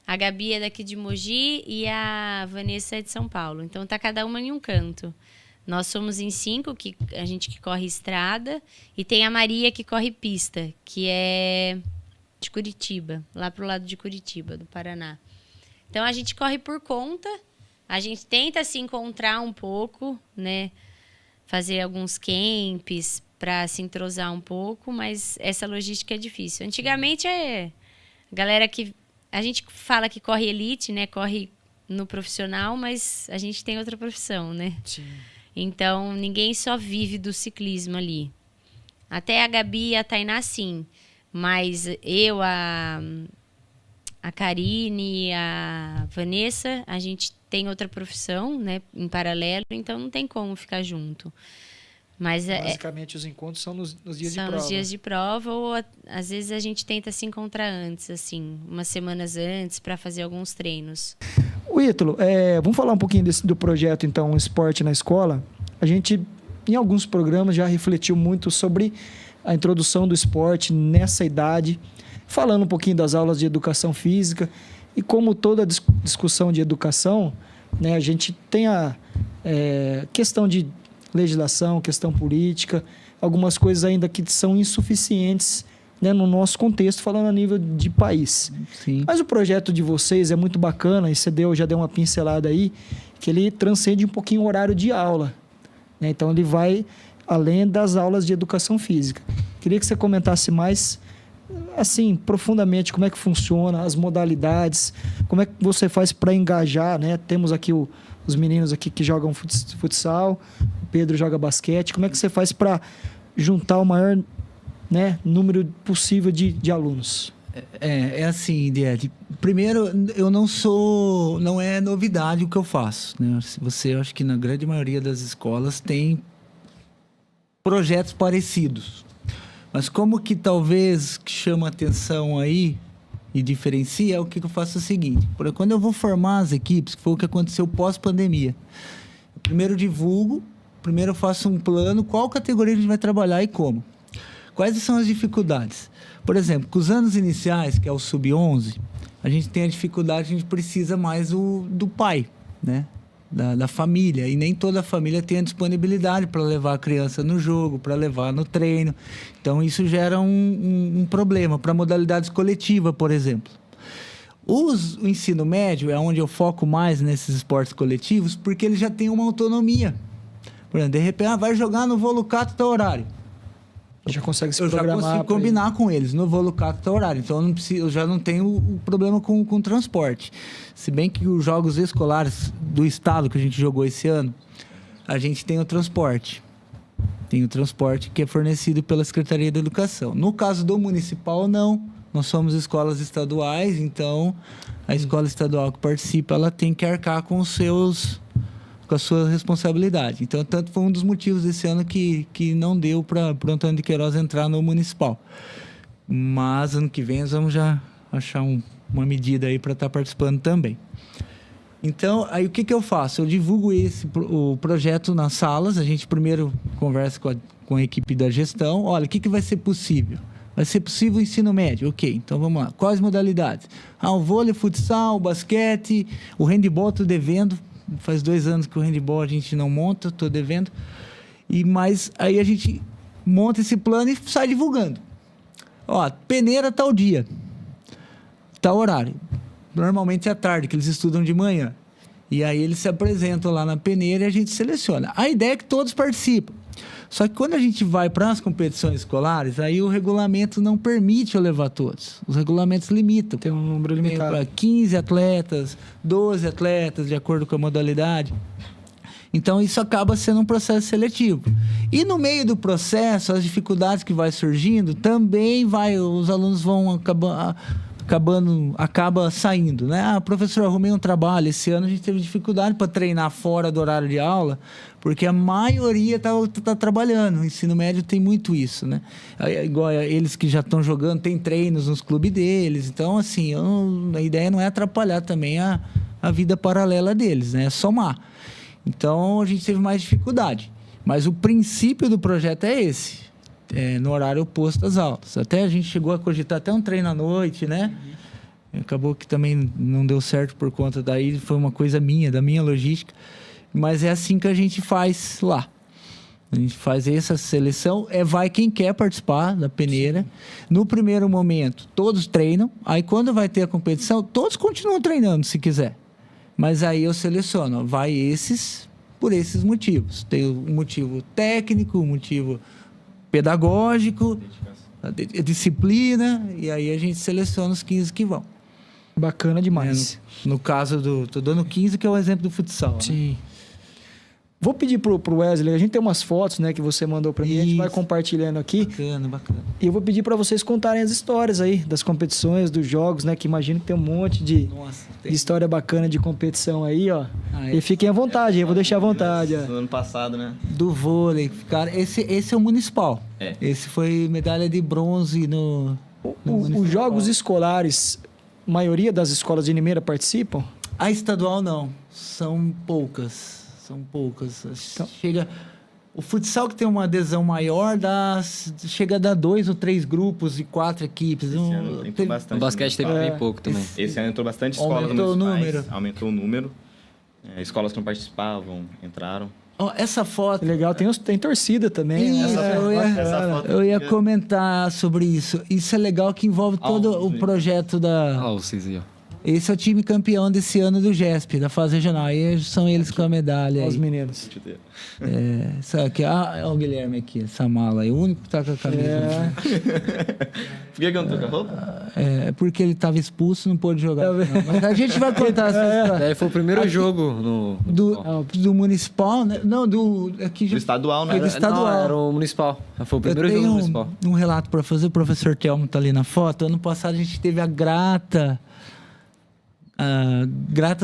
a Gabi é daqui de Mogi e a Vanessa é de São Paulo. Então tá cada uma em um canto. Nós somos em 5, a gente que corre estrada, e tem a Maria que corre pista, que é de Curitiba, lá pro lado de Curitiba, do Paraná. Então a gente corre por conta, a gente tenta se encontrar um pouco, né? Fazer alguns camps para se entrosar um pouco, mas essa logística é difícil. Antigamente a galera que a gente fala que corre elite, né? Corre no profissional, mas a gente tem outra profissão, né? Sim. Então ninguém só vive do ciclismo ali. Até a Gabi e a Tainá, sim. Mas eu, a Karine e a Vanessa, a gente tem outra profissão, né, em paralelo, então não tem como ficar junto. Mas Basicamente, os encontros são nos dias de prova. São nos dias de prova, ou às vezes a gente tenta se encontrar antes, assim, umas semanas antes, para fazer alguns treinos. O Ítalo, vamos falar um pouquinho do projeto, então, Esporte na Escola. A gente, em alguns programas, já refletiu muito sobre a introdução do esporte nessa idade, falando um pouquinho das aulas de educação física, e como toda discussão de educação, né, a gente tem a questão de legislação, questão política, algumas coisas ainda que são insuficientes, né, no nosso contexto, falando a nível de país. Sim. Mas o projeto de vocês é muito bacana, e você já deu uma pincelada aí, que ele transcende um pouquinho o horário de aula, né? Então ele vai além das aulas de educação física. Queria que você comentasse mais, assim, profundamente, como é que funciona, as modalidades, como é que você faz para engajar, né? Temos aqui os meninos aqui que jogam futsal, o Pedro joga basquete. Como é que você faz para juntar o maior, né, número possível de alunos? É assim, Diete. Primeiro, não é novidade o que eu faço, né? Você, acho que na grande maioria das escolas tem projetos parecidos. Mas como que talvez chama atenção aí e diferencia, é o que eu faço o seguinte. Quando eu vou formar as equipes, que foi o que aconteceu pós-pandemia, primeiro divulgo, primeiro eu faço um plano, qual categoria a gente vai trabalhar e como. Quais são as dificuldades? Por exemplo, com os anos iniciais, que é o sub-11, a gente tem a dificuldade, a gente precisa mais do pai, né? Da família, e nem toda a família tem a disponibilidade para levar a criança no jogo, para levar no treino. Então isso gera um problema para modalidades coletivas, por exemplo. O ensino médio é onde eu foco mais nesses esportes coletivos, porque ele já tem uma autonomia. Por exemplo, de repente, vai jogar no Volucato tal horário. Já consegue se eu programar. Já consigo combinar com eles no Volucato tal horário. Então eu já não tenho o problema com o transporte. Se bem que os jogos escolares do estado que a gente jogou esse ano, a gente tem o transporte. Tem o transporte que é fornecido pela Secretaria da Educação. No caso do municipal, não. Nós somos escolas estaduais, então a escola estadual que participa, ela tem que arcar com a sua responsabilidade. Então, tanto foi um dos motivos desse ano que não deu para o Antônio de Queiroz entrar no municipal. Mas, ano que vem, nós vamos já achar uma medida aí para estar participando também. Então, aí o que eu faço? Eu divulgo o projeto nas salas, a gente primeiro conversa com a equipe da gestão. Olha, o que vai ser possível? Vai ser possível o ensino médio? Ok, então vamos lá. Quais modalidades? O vôlei, futsal, o basquete, o handebol, estou devendo. Faz 2 anos que o handebol a gente não monta, estou devendo. Mas aí a gente monta esse plano e sai divulgando. Ó, peneira tal dia, tal horário. Normalmente é à tarde, que eles estudam de manhã. E aí eles se apresentam lá na peneira e a gente seleciona. A ideia é que todos participam. Só que quando a gente vai para as competições escolares, aí o regulamento não permite eu levar todos. Os regulamentos limitam. Tem um número limitado. Tem 15 atletas, 12 atletas, de acordo com a modalidade. Então, isso acaba sendo um processo seletivo. E no meio do processo, as dificuldades que vai surgindo, também os alunos vão acaba saindo, né? Professor, arrumei um trabalho. Esse ano a gente teve dificuldade para treinar fora do horário de aula, porque a maioria tá trabalhando. O ensino médio tem muito isso, né? Igual eles que já estão jogando, tem treinos nos clubes deles. Então, assim, a ideia não é atrapalhar também a vida paralela deles, né? É somar. Então, a gente teve mais dificuldade. Mas o princípio do projeto é esse, no horário oposto às aulas. Até a gente chegou a cogitar até um treino à noite, né? Acabou que também não deu certo por conta daí, foi uma coisa minha, da minha logística. Mas é assim que a gente faz lá. A gente faz essa seleção, vai quem quer participar da peneira. No primeiro momento, todos treinam. Aí, quando vai ter a competição, todos continuam treinando, se quiser. Mas aí eu seleciono, vai esses por esses motivos. Tem o motivo técnico, o motivo pedagógico, a disciplina, e aí a gente seleciona os 15 que vão. Bacana demais. No caso tô dando 15, que é o exemplo do futsal. Sim. Né? Vou pedir pro Wesley, a gente tem umas fotos, né, que você mandou pra mim, a gente vai compartilhando aqui. Bacana. E eu vou pedir para vocês contarem as histórias aí das competições, dos jogos, né, que imagino que tem um monte de história bacana de competição aí, ó. E fiquem à vontade, eu vou deixar à vontade. No ano passado, né? Do vôlei, cara, esse é o municipal. Esse foi medalha de bronze no Os jogos escolares, a maioria das escolas de Limeira participam? A estadual não, são poucas. Então, o futsal, que tem uma adesão maior, chega a dar 2 ou 3 grupos e 4 equipes. Esse ano entrou bastante. O basquete teve bem pouco também. Esse ano entrou bastante escolas Aumentou municipais. Aumentou o número. Escolas que não participavam entraram. Essa foto... Legal, tem torcida também. Isso, eu ia comentar sobre isso. Isso é legal, que envolve todo o projeto da... Olha vocês aí, ó. Esse é o time campeão desse ano do GESP, da fase regional. E são eles com a medalha aí. Os meninos. Isso aqui, olha o Guilherme aqui, essa mala aí. O único que tá com a camisa. Por que eu não tô com a roupa? Porque ele tava expulso, não pôde jogar. Mas a gente vai contar essa história. Daí foi o primeiro jogo do municipal, né? Não, do estadual, né? Do estadual. Não, era o municipal. Foi o primeiro jogo do municipal. Um relato para fazer. O professor Telmo tá ali na foto. Ano passado a gente teve a grata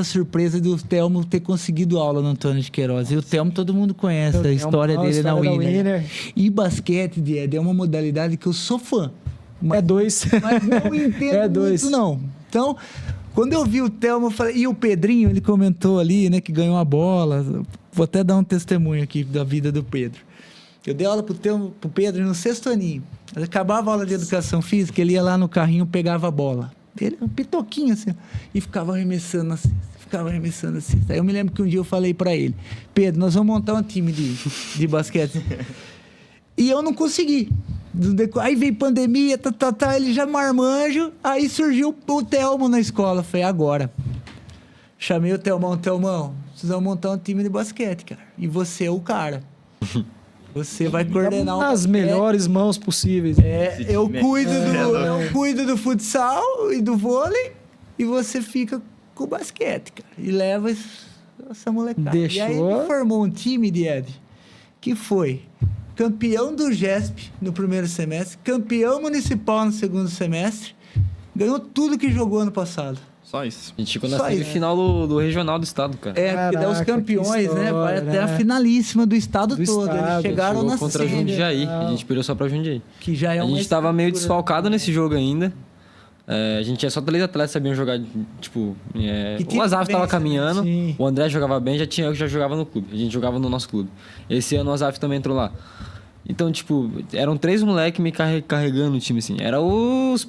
surpresa do Telmo ter conseguido aula no Antônio de Queiroz. E o Telmo, todo mundo conhece a história dele na Winner. E basquete, é uma modalidade que eu sou fã. Mas não entendo muito, não. Então, quando eu vi o Telmo, eu falei... E o Pedrinho, ele comentou ali, né, que ganhou a bola. Vou até dar um testemunho aqui da vida do Pedro. Eu dei aula pro Pedro no 6º aninho. Acabava a aula de educação física, ele ia lá no carrinho, pegava a bola. Ele, um pitoquinho assim, e ficava arremessando assim. Aí eu me lembro que um dia eu falei pra ele: Pedro, nós vamos montar um time de basquete. E eu não consegui. Aí veio pandemia, ele já marmanjo. Aí surgiu o Telmo na escola. Falei, agora. Chamei o Telmão, precisamos montar um time de basquete, cara. E você é o cara. Você vai coordenar nas melhores mãos possíveis. Eu cuido do futsal e do vôlei, e você fica com o basquete, cara. E leva essa molecada. Deixou. E aí ele formou um time, Ed, que foi campeão do GESP no primeiro semestre, campeão municipal no segundo semestre, ganhou tudo que jogou ano passado. Só isso. A gente chegou na semifinal do regional do estado, cara. Porque dá os campeões, história, né? Vai até a finalíssima do estado todo. Eles chegaram na contra Jundiaí. A gente perdeu só pra Jundiaí. Que já é a gente tava meio desfalcado nesse jogo ainda. A gente tinha só 3 atletas que sabiam jogar, tipo... o Azaf tava caminhando, o André jogava bem, eu já jogava no clube. A gente jogava no nosso clube. Esse ano o Azaf também entrou lá. Então, tipo, eram 3 moleques me carregando o time, assim. Era os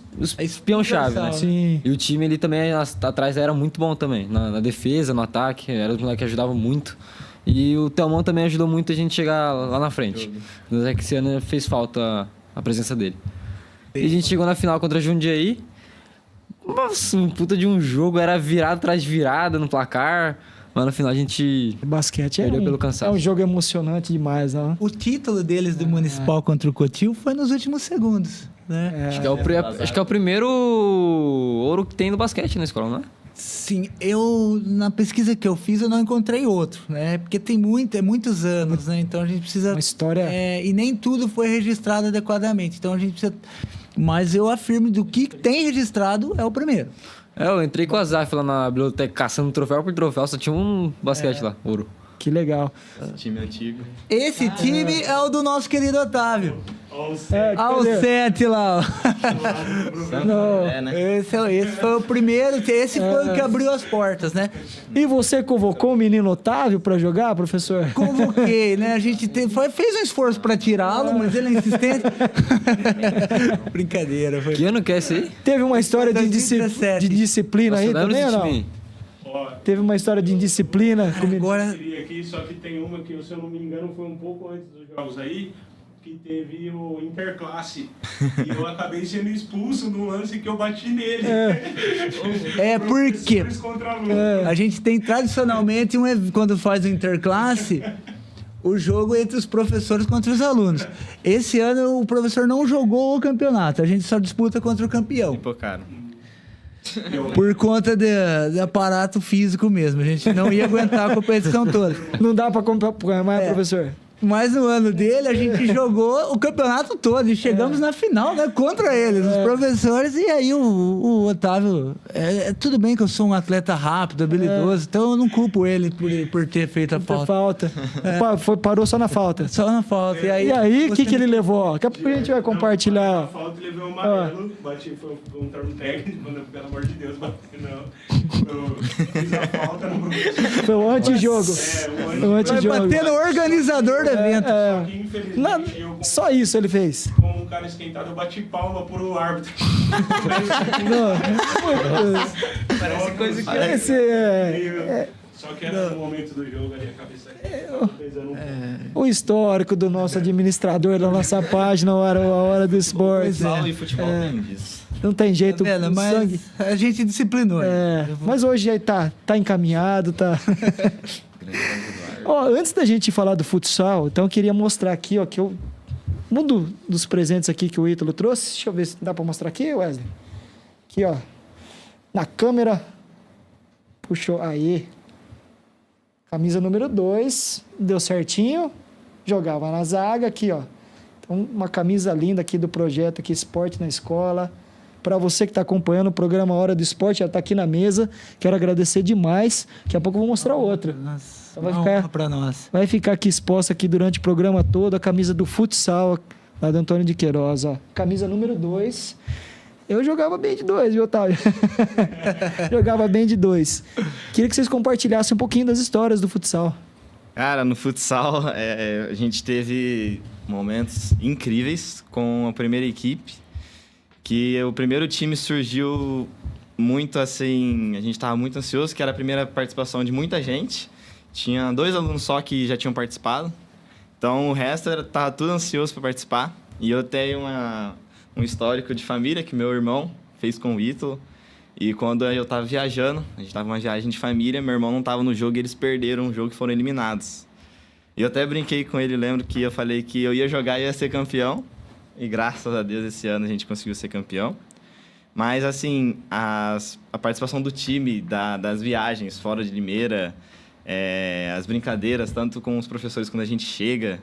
peão-chave, né? Sim. E o time, ele também, atrás, era muito bom também. Na defesa, no ataque, eram os moleques que ajudavam muito. E o Telmão também ajudou muito a gente chegar lá na frente. Mas é que esse ano fez falta a presença dele. E a gente chegou na final contra a Jundiaí. Nossa, um puta de um jogo. Era virada atrás de virada no placar. Mas no final a gente basquete perdeu pelo cansaço. É um jogo emocionante demais, né? O título deles do Municipal contra o Cotil foi nos últimos segundos, né? Acho que é o primeiro ouro que tem no basquete na escola, não é? Sim, na pesquisa que eu fiz, eu não encontrei outro, né? Porque tem muitos anos, né? Então a gente precisa... Uma história... e nem tudo foi registrado adequadamente. Então a gente precisa... Mas eu afirmo, do que tem registrado, é o primeiro. Eu entrei com a Zaf lá na biblioteca, caçando troféu por troféu, só tinha um basquete lá, ouro. Que legal. Esse time antigo. Esse time é o do nosso querido Otávio. Ao 7 lá. Não. né? Esse foi o primeiro, esse foi o que abriu as portas, né? E você convocou o menino Otávio para jogar, professor? Convoquei, né? A gente fez um esforço para tirá-lo, mas ele é insistente. Brincadeira. Foi. Que ano que é esse aí? Teve uma história de 2017. disciplina aí Nossa, também ou lembra desse não? time? Ó, Teve uma história de indisciplina. Agora, eu queria aqui, só que tem uma que, se eu não me engano, foi um pouco antes dos jogos aí, que teve o Interclasse. E eu acabei sendo expulso num lance que eu bati nele. porque Professores contra alunos. a gente tem tradicionalmente, quando faz o interclasse, o jogo entre os professores contra os alunos. Esse ano o professor não jogou o campeonato, a gente só disputa contra o campeão. Pô, cara. Por conta de aparato físico mesmo. A gente não ia aguentar a competição toda. Não dá para acompanhar mais, professor? Mas no ano dele, a gente jogou o campeonato todo e chegamos na final, né? Contra eles, os professores. E aí o Otávio... tudo bem que eu sou um atleta rápido, habilidoso, então eu não culpo ele por ter feito a falta. Parou só na falta. Só na falta. E aí, o que ele levou? Daqui a pouco a gente vai Na compartilhar. falta e levei um amarelo, bati, foi um termo técnico, pelo amor de Deus, bati não. Eu fiz a falta no professor. Foi o antijogo. O Vai antijogo. bater no organizador do evento. Só que, infelizmente, eu, Só isso ele fez. como um cara esquentado, eu bati palma pro árbitro. Parece coisa que Esse Só que era no momento do jogo ali, a cabeça tava pesando um pouco. o histórico do nosso administrador da nossa página, a hora do esporte. Futsal e futebol tem disso. Não tem jeito, Tá vendo? o Mas sangue. a gente disciplinou. Mas hoje aí tá encaminhado, tá. Ó, antes da gente falar do futsal, então eu queria mostrar aqui, ó, que um dos presentes aqui que o Ítalo trouxe. Deixa eu ver se dá para mostrar aqui, Wesley. Aqui, ó. Na câmera. Puxou. Aí. Camisa número 2. Deu certinho. Jogava na zaga aqui, ó. Então, uma camisa linda aqui do projeto aqui, Esporte na Escola. Para você que está acompanhando o programa Hora do Esporte, já está aqui na mesa. Quero agradecer demais. Daqui a pouco eu vou mostrar outra. Nossa, Vai ficar- para nós. Vai ficar aqui exposta aqui durante o programa todo a camisa do futsal lá do Antônio de Queiroz, ó. Camisa número 2. Eu jogava bem de 2, viu, Otávio? Jogava bem de 2. Queria que vocês compartilhassem um pouquinho das histórias do futsal. Cara, no futsal, a gente teve momentos incríveis com a primeira equipe, que o primeiro time surgiu muito assim, a gente estava muito ansioso, que era a primeira participação de muita gente. Tinha 2 alunos só que já tinham participado, então o resto estava tudo ansioso para participar. E eu tenho um histórico de família que meu irmão fez com o Ítalo. E quando eu estava viajando, a gente estava numa viagem de família, meu irmão não estava no jogo e eles perderam o jogo e foram eliminados. E eu até brinquei com ele, lembro que eu falei que eu ia jogar e ia ser campeão. E graças a Deus esse ano a gente conseguiu ser campeão. Mas assim, a participação do time, das viagens fora de Limeira, as brincadeiras, tanto com os professores quando a gente chega.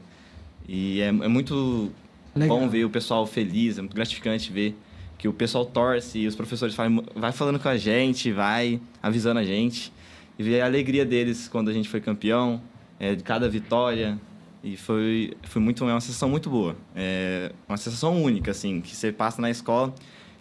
E é muito Legal. bom ver o pessoal feliz, é muito gratificante ver que o pessoal torce e os professores vai falando com a gente, vai avisando a gente. E ver a alegria deles quando a gente foi campeão, de cada vitória. E foi uma sensação muito boa. É uma sensação única, assim, que você passa na escola,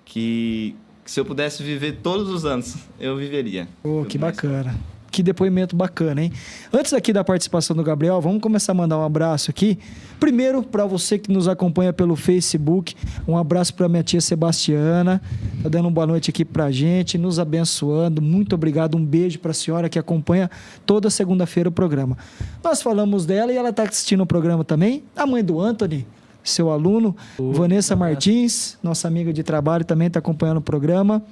que se eu pudesse viver todos os anos, eu viveria. Pô, que bacana. Que depoimento bacana, hein? Antes aqui da participação do Gabriel, vamos começar a mandar um abraço aqui. Primeiro, para você que nos acompanha pelo Facebook, um abraço para minha tia Sebastiana, tá dando uma boa noite aqui pra gente, nos abençoando. Muito obrigado, um beijo para a senhora que acompanha toda segunda-feira o programa. Nós falamos dela e ela tá assistindo o programa também. A mãe do Anthony, seu aluno, Vanessa Martins, nossa amiga de trabalho, também está acompanhando o programa.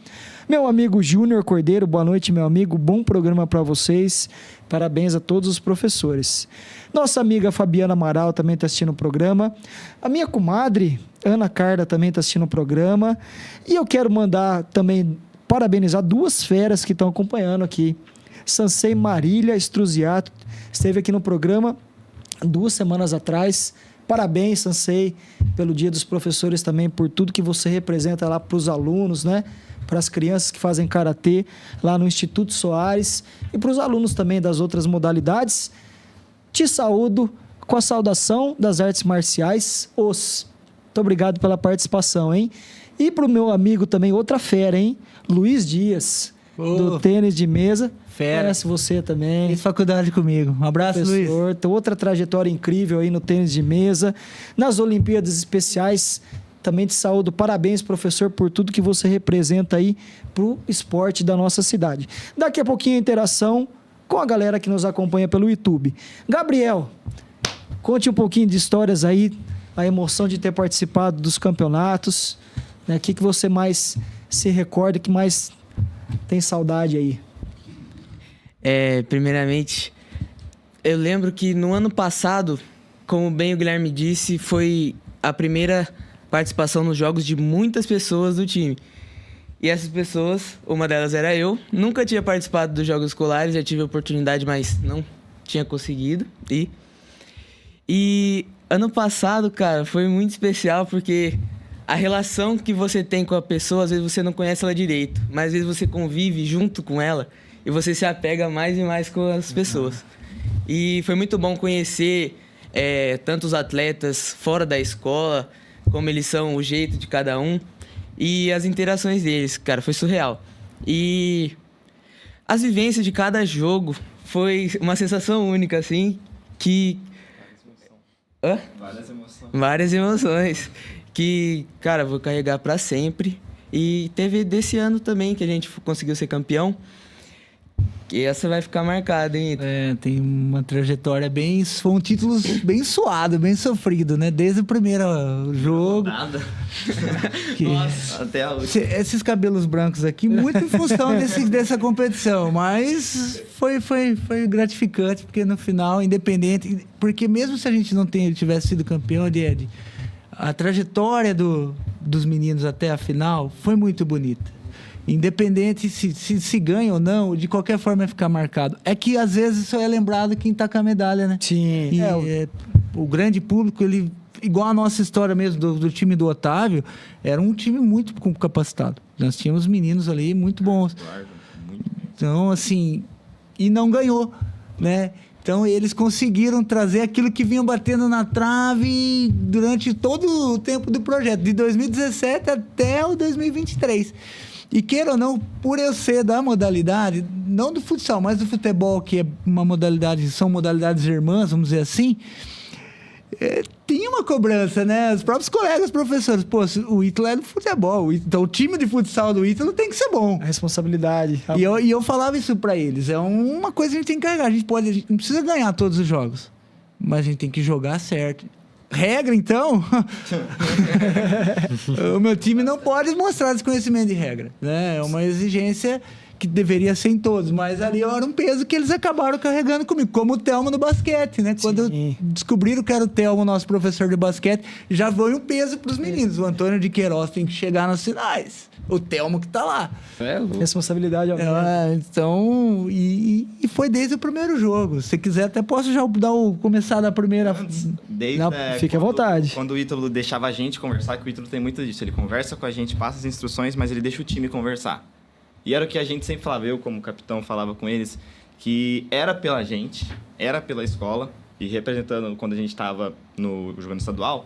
Meu amigo Júnior Cordeiro, boa noite, meu amigo. Bom programa para vocês. Parabéns a todos os professores. Nossa amiga Fabiana Amaral também está assistindo o programa. A minha comadre, Ana Carla, também está assistindo o programa. E eu quero mandar também parabenizar 2 feras que estão acompanhando aqui. Sansei Marília Struziato esteve aqui no programa 2 semanas atrás. Parabéns, Sansei, pelo Dia dos Professores também, por tudo que você representa lá para os alunos, né? Para as crianças que fazem karatê lá no Instituto Soares e para os alunos também das outras modalidades. Te saúdo com a saudação das artes marciais, os Muito obrigado pela participação, hein? E pro meu amigo também, outra fera, hein? Luiz Dias, do tênis de mesa. Fera. Conhece você também. Fez faculdade comigo. Um abraço, Luiz. Professor, tem outra trajetória incrível aí no tênis de mesa. Nas Olimpíadas Especiais, também te saúdo. Parabéns, professor, por tudo que você representa aí pro esporte da nossa cidade. Daqui a pouquinho a interação com a galera que nos acompanha pelo YouTube. Gabriel, conte um pouquinho de histórias aí, a emoção de ter participado dos campeonatos, né? O que você mais se recorda, que mais tem saudade aí? Primeiramente, eu lembro que no ano passado, como bem o Guilherme disse, foi a primeira participação nos jogos de muitas pessoas do time. E essas pessoas, uma delas era eu, nunca tinha participado dos jogos escolares, já tive a oportunidade, mas não tinha conseguido ir. E ano passado, cara, foi muito especial porque a relação que você tem com a pessoa, às vezes você não conhece ela direito, mas às vezes você convive junto com ela e você se apega mais e mais com as pessoas. E foi muito bom conhecer tanto os atletas fora da escola, como eles são, o jeito de cada um e as interações deles, cara, foi surreal. E as vivências de cada jogo foi uma sensação única, assim, que... Várias emoções. Que, cara, vou carregar pra sempre. E teve desse ano também que a gente conseguiu ser campeão. E essa vai ficar marcada, hein? Tem uma trajetória bem... Foram títulos bem suados, bem sofridos, né? Desde o primeiro jogo. Nada. Nossa, até a última. Esses cabelos brancos aqui, muito em função dessa competição. Mas foi gratificante, porque no final, independente... Porque mesmo se a gente não tivesse sido campeão, Ed, a trajetória dos meninos até a final foi muito bonita. Independente se ganha ou não, de qualquer forma vai ficar marcado. É que às vezes só é lembrado quem tá com a medalha, né? Sim. O grande público, ele, igual a nossa história mesmo do time do Otávio, era um time muito capacitado. Nós tínhamos meninos ali muito bons. Então, assim, e não ganhou, né? Então, eles conseguiram trazer aquilo que vinham batendo na trave durante todo o tempo do projeto, de 2017 até o 2023. E queira ou não, por eu ser da modalidade, não do futsal, mas do futebol, que é uma modalidade, são modalidades irmãs, vamos dizer assim, tinha uma cobrança, né? Os próprios colegas, professores, pô, o Ítalo é do futebol, então o time de futsal do Ítalo tem que ser bom. A responsabilidade. E eu falava isso pra eles, é uma coisa que a gente tem que carregar, a gente não precisa ganhar todos os jogos, mas a gente tem que jogar certo. Regra, então, o meu time não pode mostrar desconhecimento de regra, né? É uma exigência que deveria ser em todos, mas ali era um peso que eles acabaram carregando comigo, como o Thelmo no basquete, né? Quando descobriram que era o Thelmo, nosso professor de basquete, já foi um peso para os meninos. O Antônio de Queiroz tem que chegar nas finais. O Thelmo que tá lá. Responsabilidade. Então, e foi desde o primeiro jogo. Se quiser, até posso já começar da primeira... Fique à vontade. Quando o Ítalo deixava a gente conversar, que o Ítalo tem muito disso. Ele conversa com a gente, passa as instruções, mas ele deixa o time conversar. E era o que a gente sempre falava, eu como capitão falava com eles, que era pela gente, era pela escola, e representando quando a gente estava jogando estadual,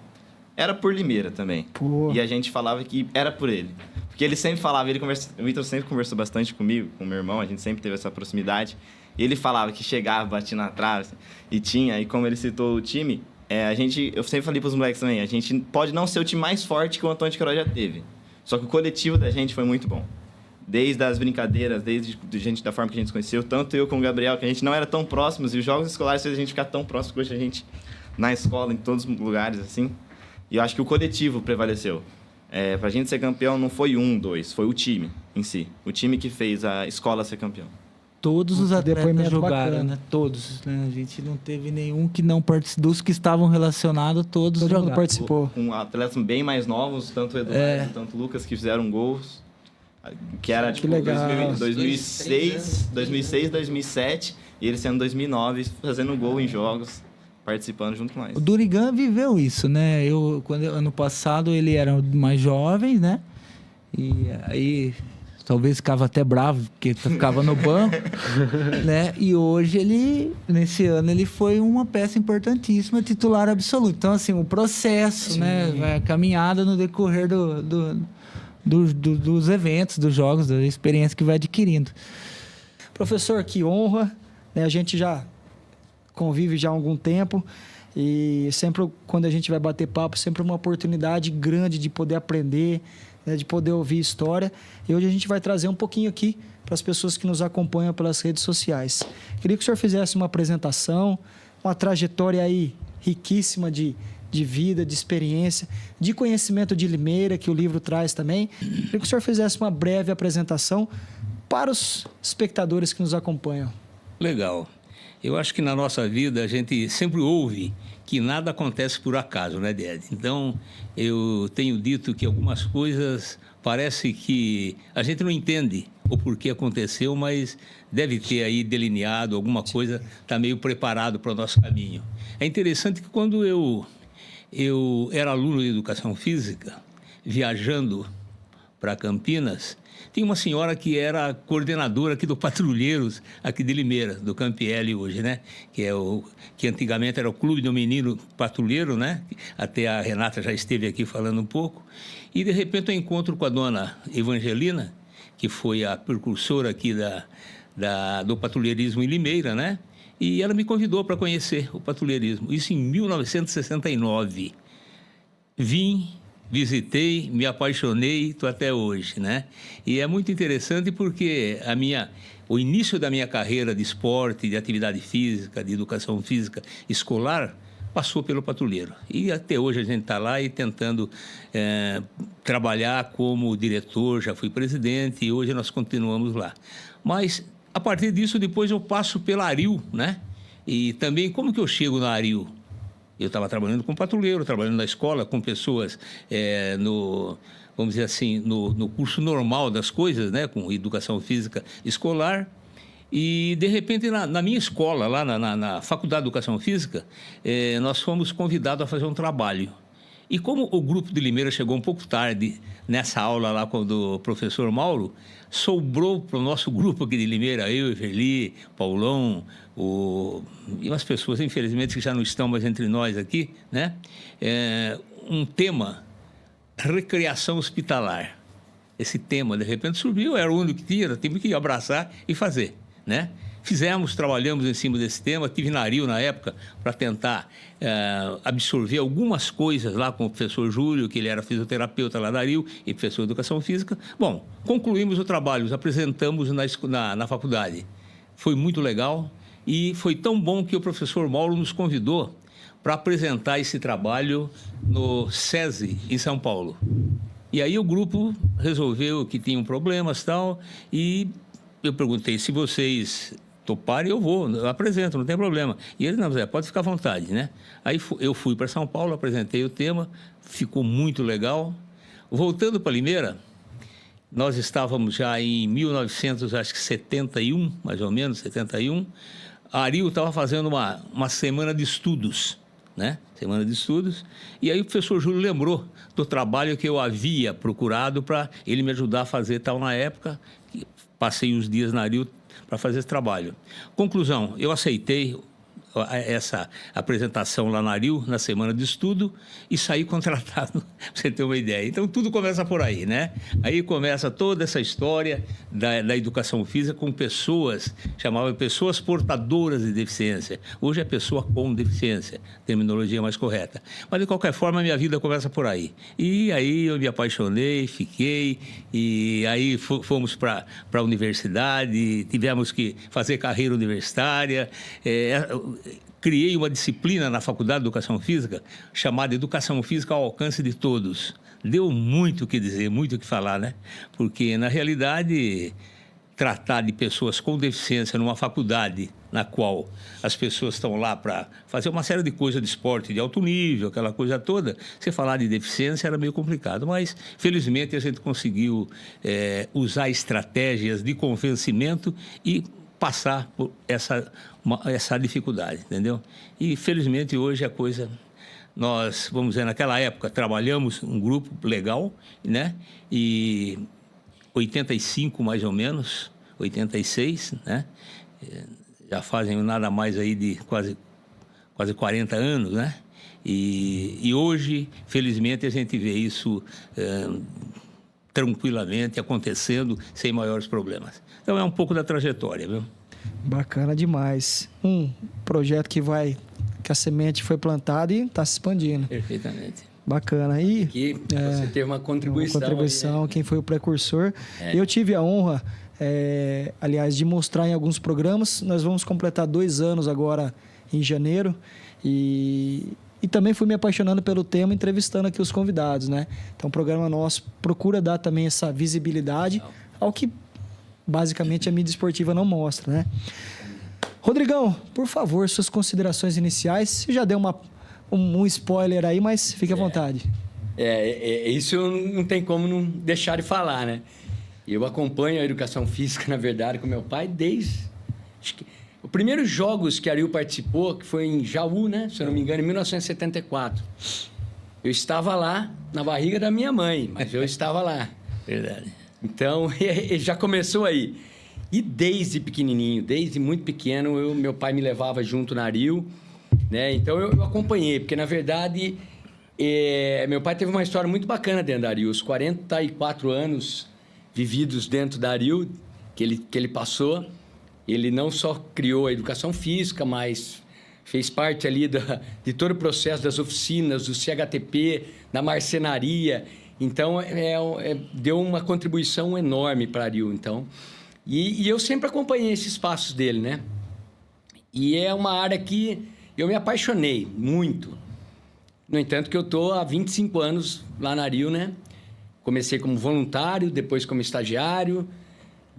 era por Limeira também. Pô. E a gente falava que era por ele. Porque ele sempre falava, o Ítalo sempre conversou bastante comigo, com o meu irmão, a gente sempre teve essa proximidade. E ele falava que chegava, batia na trave, e como ele citou o time, eu sempre falei para os moleques também, a gente pode não ser o time mais forte que o Antônio de Queiroz já teve. Só que o coletivo da gente foi muito bom. Desde as brincadeiras, desde da forma que a gente se conheceu, tanto eu como o Gabriel, que a gente não era tão próximos, e os jogos escolares fez a gente ficar tão próximo que hoje a gente, na escola, em todos os lugares, assim. E eu acho que o coletivo prevaleceu. Pra gente ser campeão não foi 1, 2, foi o time em si. O time que fez a escola ser campeão. Todos os atletas jogaram, né? Todos, né? A gente não teve nenhum que não participou, dos que estavam relacionados, todos jogaram. Todo mundo participou. Com atletas bem mais novos, tanto o Eduardo quanto o Lucas, que fizeram gols. Que era, tipo, 2006, 2007, e ele sendo 2009, fazendo gol em jogos, participando junto com nós. O Durigan viveu isso, né? Ano passado ele era mais jovem, né? E aí talvez ficava até bravo, porque ficava no banco, né? E hoje nesse ano, ele foi uma peça importantíssima, titular absoluto. Então, assim, o processo, né? A caminhada no decorrer dos eventos, dos jogos, da experiência que vai adquirindo. Professor, que honra, né? A gente já convive já há algum tempo e sempre quando a gente vai bater papo, sempre uma oportunidade grande de poder aprender, né? De poder ouvir história. E hoje a gente vai trazer um pouquinho aqui para as pessoas que nos acompanham pelas redes sociais. Queria que o senhor fizesse uma apresentação, uma trajetória aí riquíssima de vida, de experiência, de conhecimento de Limeira, que o livro traz também. Queria que o senhor fizesse uma breve apresentação para os espectadores que nos acompanham. Legal. Eu acho que na nossa vida a gente sempre ouve que nada acontece por acaso, né, Ded? Então, eu tenho dito que algumas coisas parece que a gente não entende o porquê aconteceu, mas deve ter aí delineado alguma coisa, está meio preparado para o nosso caminho. É interessante que quando eu era aluno de educação física, viajando para Campinas, tinha uma senhora que era coordenadora aqui do Patrulheiros, aqui de Limeira, do Campielli hoje, né? Que antigamente era o Clube do Menino Patrulheiro, né? Até a Renata já esteve aqui falando um pouco. E, de repente, eu encontro com a dona Evangelina, que foi a precursora aqui do patrulheirismo em Limeira, né? E ela me convidou para conhecer o patrulheirismo. Isso em 1969. Vim, visitei, me apaixonei, estou até hoje, né? E é muito interessante porque o início da minha carreira de esporte, de atividade física, de educação física escolar, passou pelo patrulheiro. E até hoje a gente está lá e tentando trabalhar como diretor, já fui presidente e hoje nós continuamos lá. Mas, a partir disso, depois eu passo pela Aril, né? E também, como que eu chego na Aril? Eu estava trabalhando com patrulheiro, trabalhando na escola, com pessoas vamos dizer assim, no curso normal das coisas, né? Com educação física escolar. E, de repente, na minha escola, lá na Faculdade de Educação Física, nós fomos convidados a fazer um trabalho. E como o grupo de Limeira chegou um pouco tarde nessa aula lá do professor Mauro, sobrou para o nosso grupo aqui de Limeira, eu, Everli, Paulão, e umas pessoas, infelizmente, que já não estão mais entre nós aqui, né? Um tema, recreação hospitalar. Esse tema, de repente, surgiu, era o único que tinha, tive que abraçar e fazer, né? Trabalhamos em cima desse tema, tive na Aril na época para tentar absorver algumas coisas lá com o professor Júlio, que ele era fisioterapeuta lá da Aril e professor de educação física. Bom, concluímos o trabalho, os apresentamos na faculdade. Foi muito legal e foi tão bom que o professor Mauro nos convidou para apresentar esse trabalho no SESI, em São Paulo. E aí o grupo resolveu que tinham problemas e tal, e eu perguntei se vocês toparem, eu apresento, não tem problema. E ele, não, Zé, pode ficar à vontade, né? Aí eu fui para São Paulo, apresentei o tema, ficou muito legal. Voltando para Limeira, nós estávamos já em 1971, mais ou menos, 71. A Aril estava fazendo uma semana de estudos, né? Semana de estudos. E aí o professor Júlio lembrou do trabalho que eu havia procurado para ele me ajudar a fazer tal na época. Passei uns dias na Aril para fazer esse trabalho. Conclusão, eu aceitei essa apresentação lá na Aril, na semana de estudo, e saí contratado, para você ter uma ideia. Então, tudo começa por aí, né? Aí começa toda essa história da educação física com pessoas, chamava pessoas portadoras de deficiência. Hoje é pessoa com deficiência, terminologia mais correta. Mas, de qualquer forma, a minha vida começa por aí. E aí eu me apaixonei, fiquei, e aí fomos para a universidade, tivemos que fazer carreira universitária, criei uma disciplina na Faculdade de Educação Física chamada Educação Física ao Alcance de Todos. Deu muito o que dizer, muito o que falar, né? Porque, na realidade, tratar de pessoas com deficiência numa faculdade na qual as pessoas estão lá para fazer uma série de coisas de esporte de alto nível, aquela coisa toda, você falar de deficiência era meio complicado, mas, felizmente, a gente conseguiu usar estratégias de convencimento e passar por essa dificuldade, entendeu? E, felizmente, hoje a coisa... Nós, vamos dizer, naquela época, trabalhamos um grupo legal, né? E 85 mais ou menos, 86, né? Já fazem nada mais aí de quase 40 anos, né? E hoje, felizmente, a gente vê isso tranquilamente acontecendo, sem maiores problemas. Então, é um pouco da trajetória, viu? Bacana demais. Um projeto que a semente foi plantada e está se expandindo. Perfeitamente. Bacana. E que você teve uma contribuição. Quem foi o precursor. Eu tive a honra, aliás, de mostrar em alguns programas. Nós vamos completar 2 anos agora em janeiro. E também fui me apaixonando pelo tema, entrevistando aqui os convidados, né? Então, o programa nosso procura dar também essa visibilidade ao que, basicamente, a mídia esportiva não mostra, né? Rodrigão, por favor, suas considerações iniciais. Você já deu um spoiler aí, mas fique à vontade. Isso não tem como não deixar de falar, né? Eu acompanho a educação física, na verdade, com meu pai desde... Os primeiros jogos que Ariel participou, que foi em Jaú, né? Se eu não me engano, em 1974. Eu estava lá na barriga da minha mãe, mas eu estava lá. Verdade. Então, já começou aí. E desde pequenininho, desde muito pequeno, meu pai me levava junto na Ariel, né? Então, eu acompanhei, porque, na verdade, meu pai teve uma história muito bacana dentro da Ariel. Os 44 anos vividos dentro da Ariel, que ele passou... Ele não só criou a educação física, mas fez parte ali de todo o processo das oficinas, do CHTP, da marcenaria. Então, deu uma contribuição enorme para a Ariel. Então. E eu sempre acompanhei esses passos dele, né? E é uma área que eu me apaixonei muito. No entanto, que eu estou há 25 anos lá na Ariel, né? Comecei como voluntário, depois como estagiário...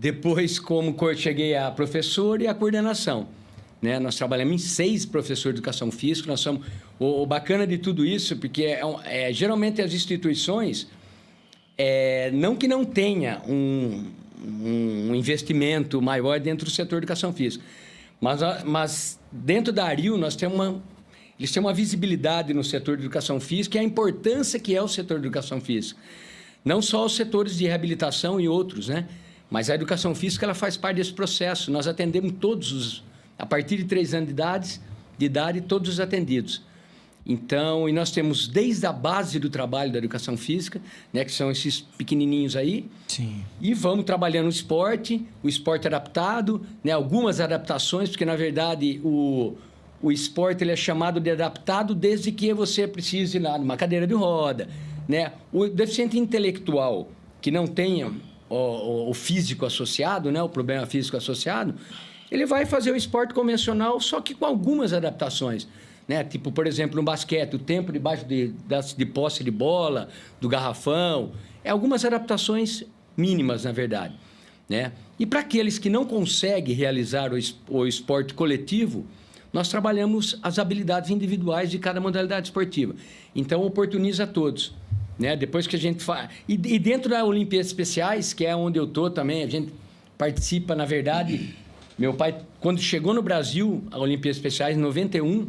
Depois, cheguei a professor e a coordenação. Né? Nós trabalhamos em 6 professores de educação física. Nós somos... O bacana de tudo isso, porque geralmente as instituições, não que não tenha um investimento maior dentro do setor de educação física, mas dentro da Ariel nós temos eles têm uma visibilidade no setor de educação física e a importância que é o setor de educação física. Não só os setores de reabilitação e outros, né? Mas a educação física ela faz parte desse processo. Nós atendemos a partir de 3 anos de idade, todos os atendidos. Então, e nós temos desde a base do trabalho da educação física, né, que são esses pequenininhos aí. Sim. E vamos trabalhando o esporte adaptado, né, algumas adaptações, porque, na verdade, o esporte ele é chamado de adaptado desde que você precise ir lá numa cadeira de roda. Né? O deficiente intelectual que não tenha... O físico associado, né? O problema físico associado, ele vai fazer o esporte convencional, só que com algumas adaptações. Né? Tipo, por exemplo, no basquete, o tempo debaixo de posse de bola, do garrafão, algumas adaptações mínimas, na verdade. Né? E para aqueles que não conseguem realizar o esporte coletivo, nós trabalhamos as habilidades individuais de cada modalidade esportiva. Então, oportuniza a todos. Né? Depois que a gente faz... E dentro da Olimpíadas Especiais, que é onde eu estou também, a gente participa, na verdade... Meu pai, quando chegou no Brasil, a Olimpíadas Especiais, em 91,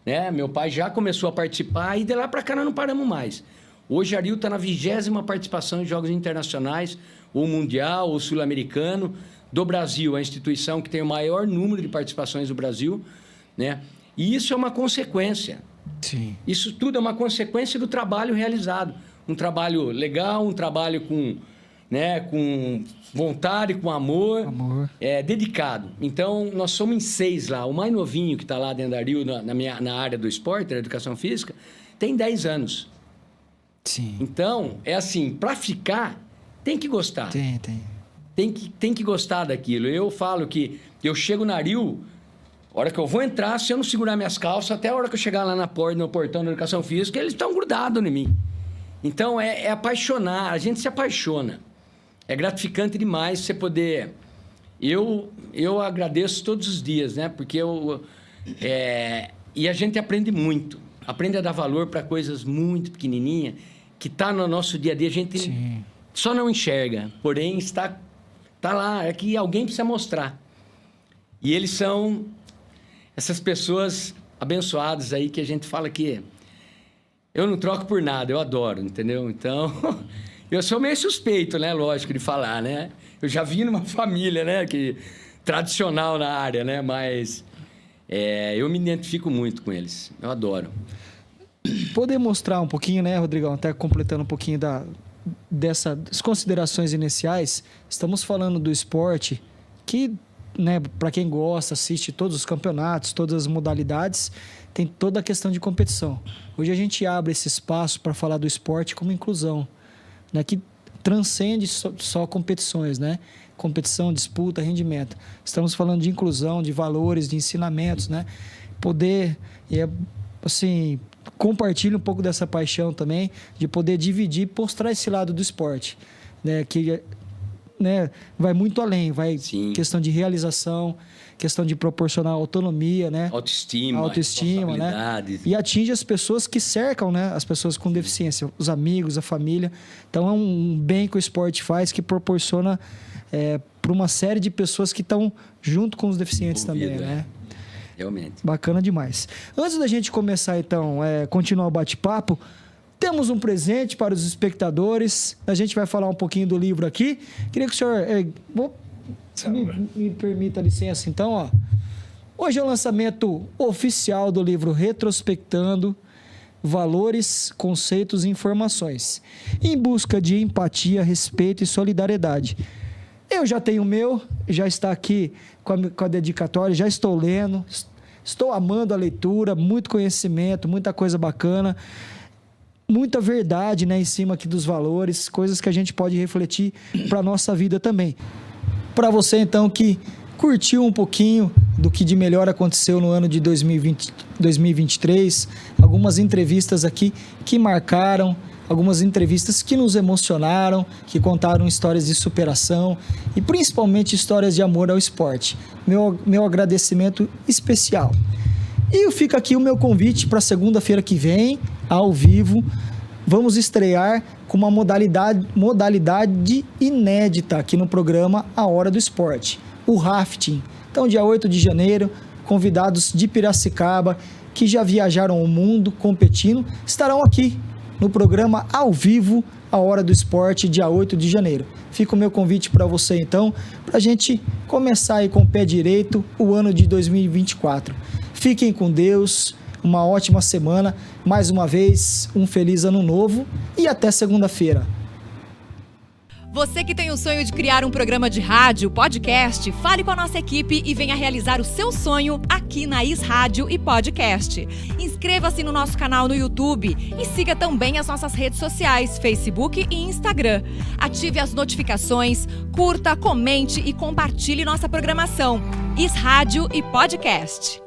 né? Meu pai já começou a participar e de lá para cá nós não paramos mais. Hoje a Ariel está na 20ª participação em Jogos Internacionais, ou Mundial, ou Sul-Americano, do Brasil, a instituição que tem o maior número de participações do Brasil. Né? E isso é uma consequência. Sim. Isso tudo é uma consequência do trabalho realizado. Um trabalho legal, um trabalho com vontade, com amor. Dedicado. Então, nós somos em 6 lá. O mais novinho que está lá dentro da Ariel, na área do esporte, da educação física, tem 10 anos. Sim. Então, é assim, para ficar, tem que gostar. Tem que gostar daquilo. Eu falo que eu chego na Ariel... A hora que eu vou entrar, se eu não segurar minhas calças, até a hora que eu chegar lá no portão da educação física, eles estão grudados em mim. Então, é apaixonar, a gente se apaixona. É gratificante demais você poder... Eu agradeço todos os dias, né? Porque e a gente aprende muito. Aprende a dar valor para coisas muito pequenininhas, que está no nosso dia a dia, a gente só não enxerga. Porém, está lá, é que alguém precisa mostrar. E eles são... essas pessoas abençoadas aí que a gente fala que eu não troco por nada, eu adoro, entendeu? Então, Eu sou meio suspeito, né? Lógico, de falar, né? Eu já vim numa família, né? Tradicional na área, né? Mas eu me identifico muito com eles. Eu adoro. Poder mostrar um pouquinho, né, Rodrigão? Até completando um pouquinho das considerações iniciais. Estamos falando do esporte que, né, para quem gosta, assiste todos os campeonatos, todas as modalidades, tem toda a questão de competição. Hoje a gente abre esse espaço para falar do esporte como inclusão, né, que transcende só competições, né? Competição, disputa, rendimento. Estamos falando de inclusão, de valores, de ensinamentos, né? Poder, assim, compartilho um pouco dessa paixão também, de poder dividir, mostrar esse lado do esporte, né? Que, né, vai muito além, vai questão de realização, questão de proporcionar autonomia, né? Autoestima, né? E atinge as pessoas que cercam, né? As pessoas com deficiência, os amigos, a família. Então é um bem que o esporte faz, que proporciona para uma série de pessoas que estão junto com os deficientes também, né? Realmente. Bacana demais. Antes da gente começar, então, continuar o bate-papo, temos um presente para os espectadores. A gente vai falar um pouquinho do livro aqui. Queria que o senhor... me permita a licença, então, ó. Hoje é o lançamento oficial do livro Retrospectando Valores, Conceitos e Informações, em busca de empatia, respeito e solidariedade. Eu já tenho o meu, já está aqui com a dedicatória, já estou lendo, estou amando a leitura, muito conhecimento, muita coisa bacana, muita verdade, né, em cima aqui dos valores, coisas que a gente pode refletir para a nossa vida também. Para você, então, que curtiu um pouquinho do que de melhor aconteceu no ano de 2023, algumas entrevistas aqui que marcaram, algumas entrevistas que nos emocionaram, que contaram histórias de superação e principalmente histórias de amor ao esporte. Meu agradecimento especial. E fica aqui o meu convite para segunda-feira que vem, ao vivo. Vamos estrear com uma modalidade inédita aqui no programa A Hora do Esporte, o rafting. Então, dia 8 de janeiro, convidados de Piracicaba, que já viajaram o mundo competindo, estarão aqui no programa ao vivo, A Hora do Esporte, dia 8 de janeiro. Fica o meu convite para você, então, para a gente começar aí com o pé direito o ano de 2024. Fiquem com Deus, uma ótima semana, mais uma vez, um feliz ano novo e até segunda-feira. Você que tem o sonho de criar um programa de rádio, podcast, fale com a nossa equipe e venha realizar o seu sonho aqui na Is Rádio e Podcast. Inscreva-se no nosso canal no YouTube e siga também as nossas redes sociais, Facebook e Instagram. Ative as notificações, curta, comente e compartilhe nossa programação. Is Rádio e Podcast.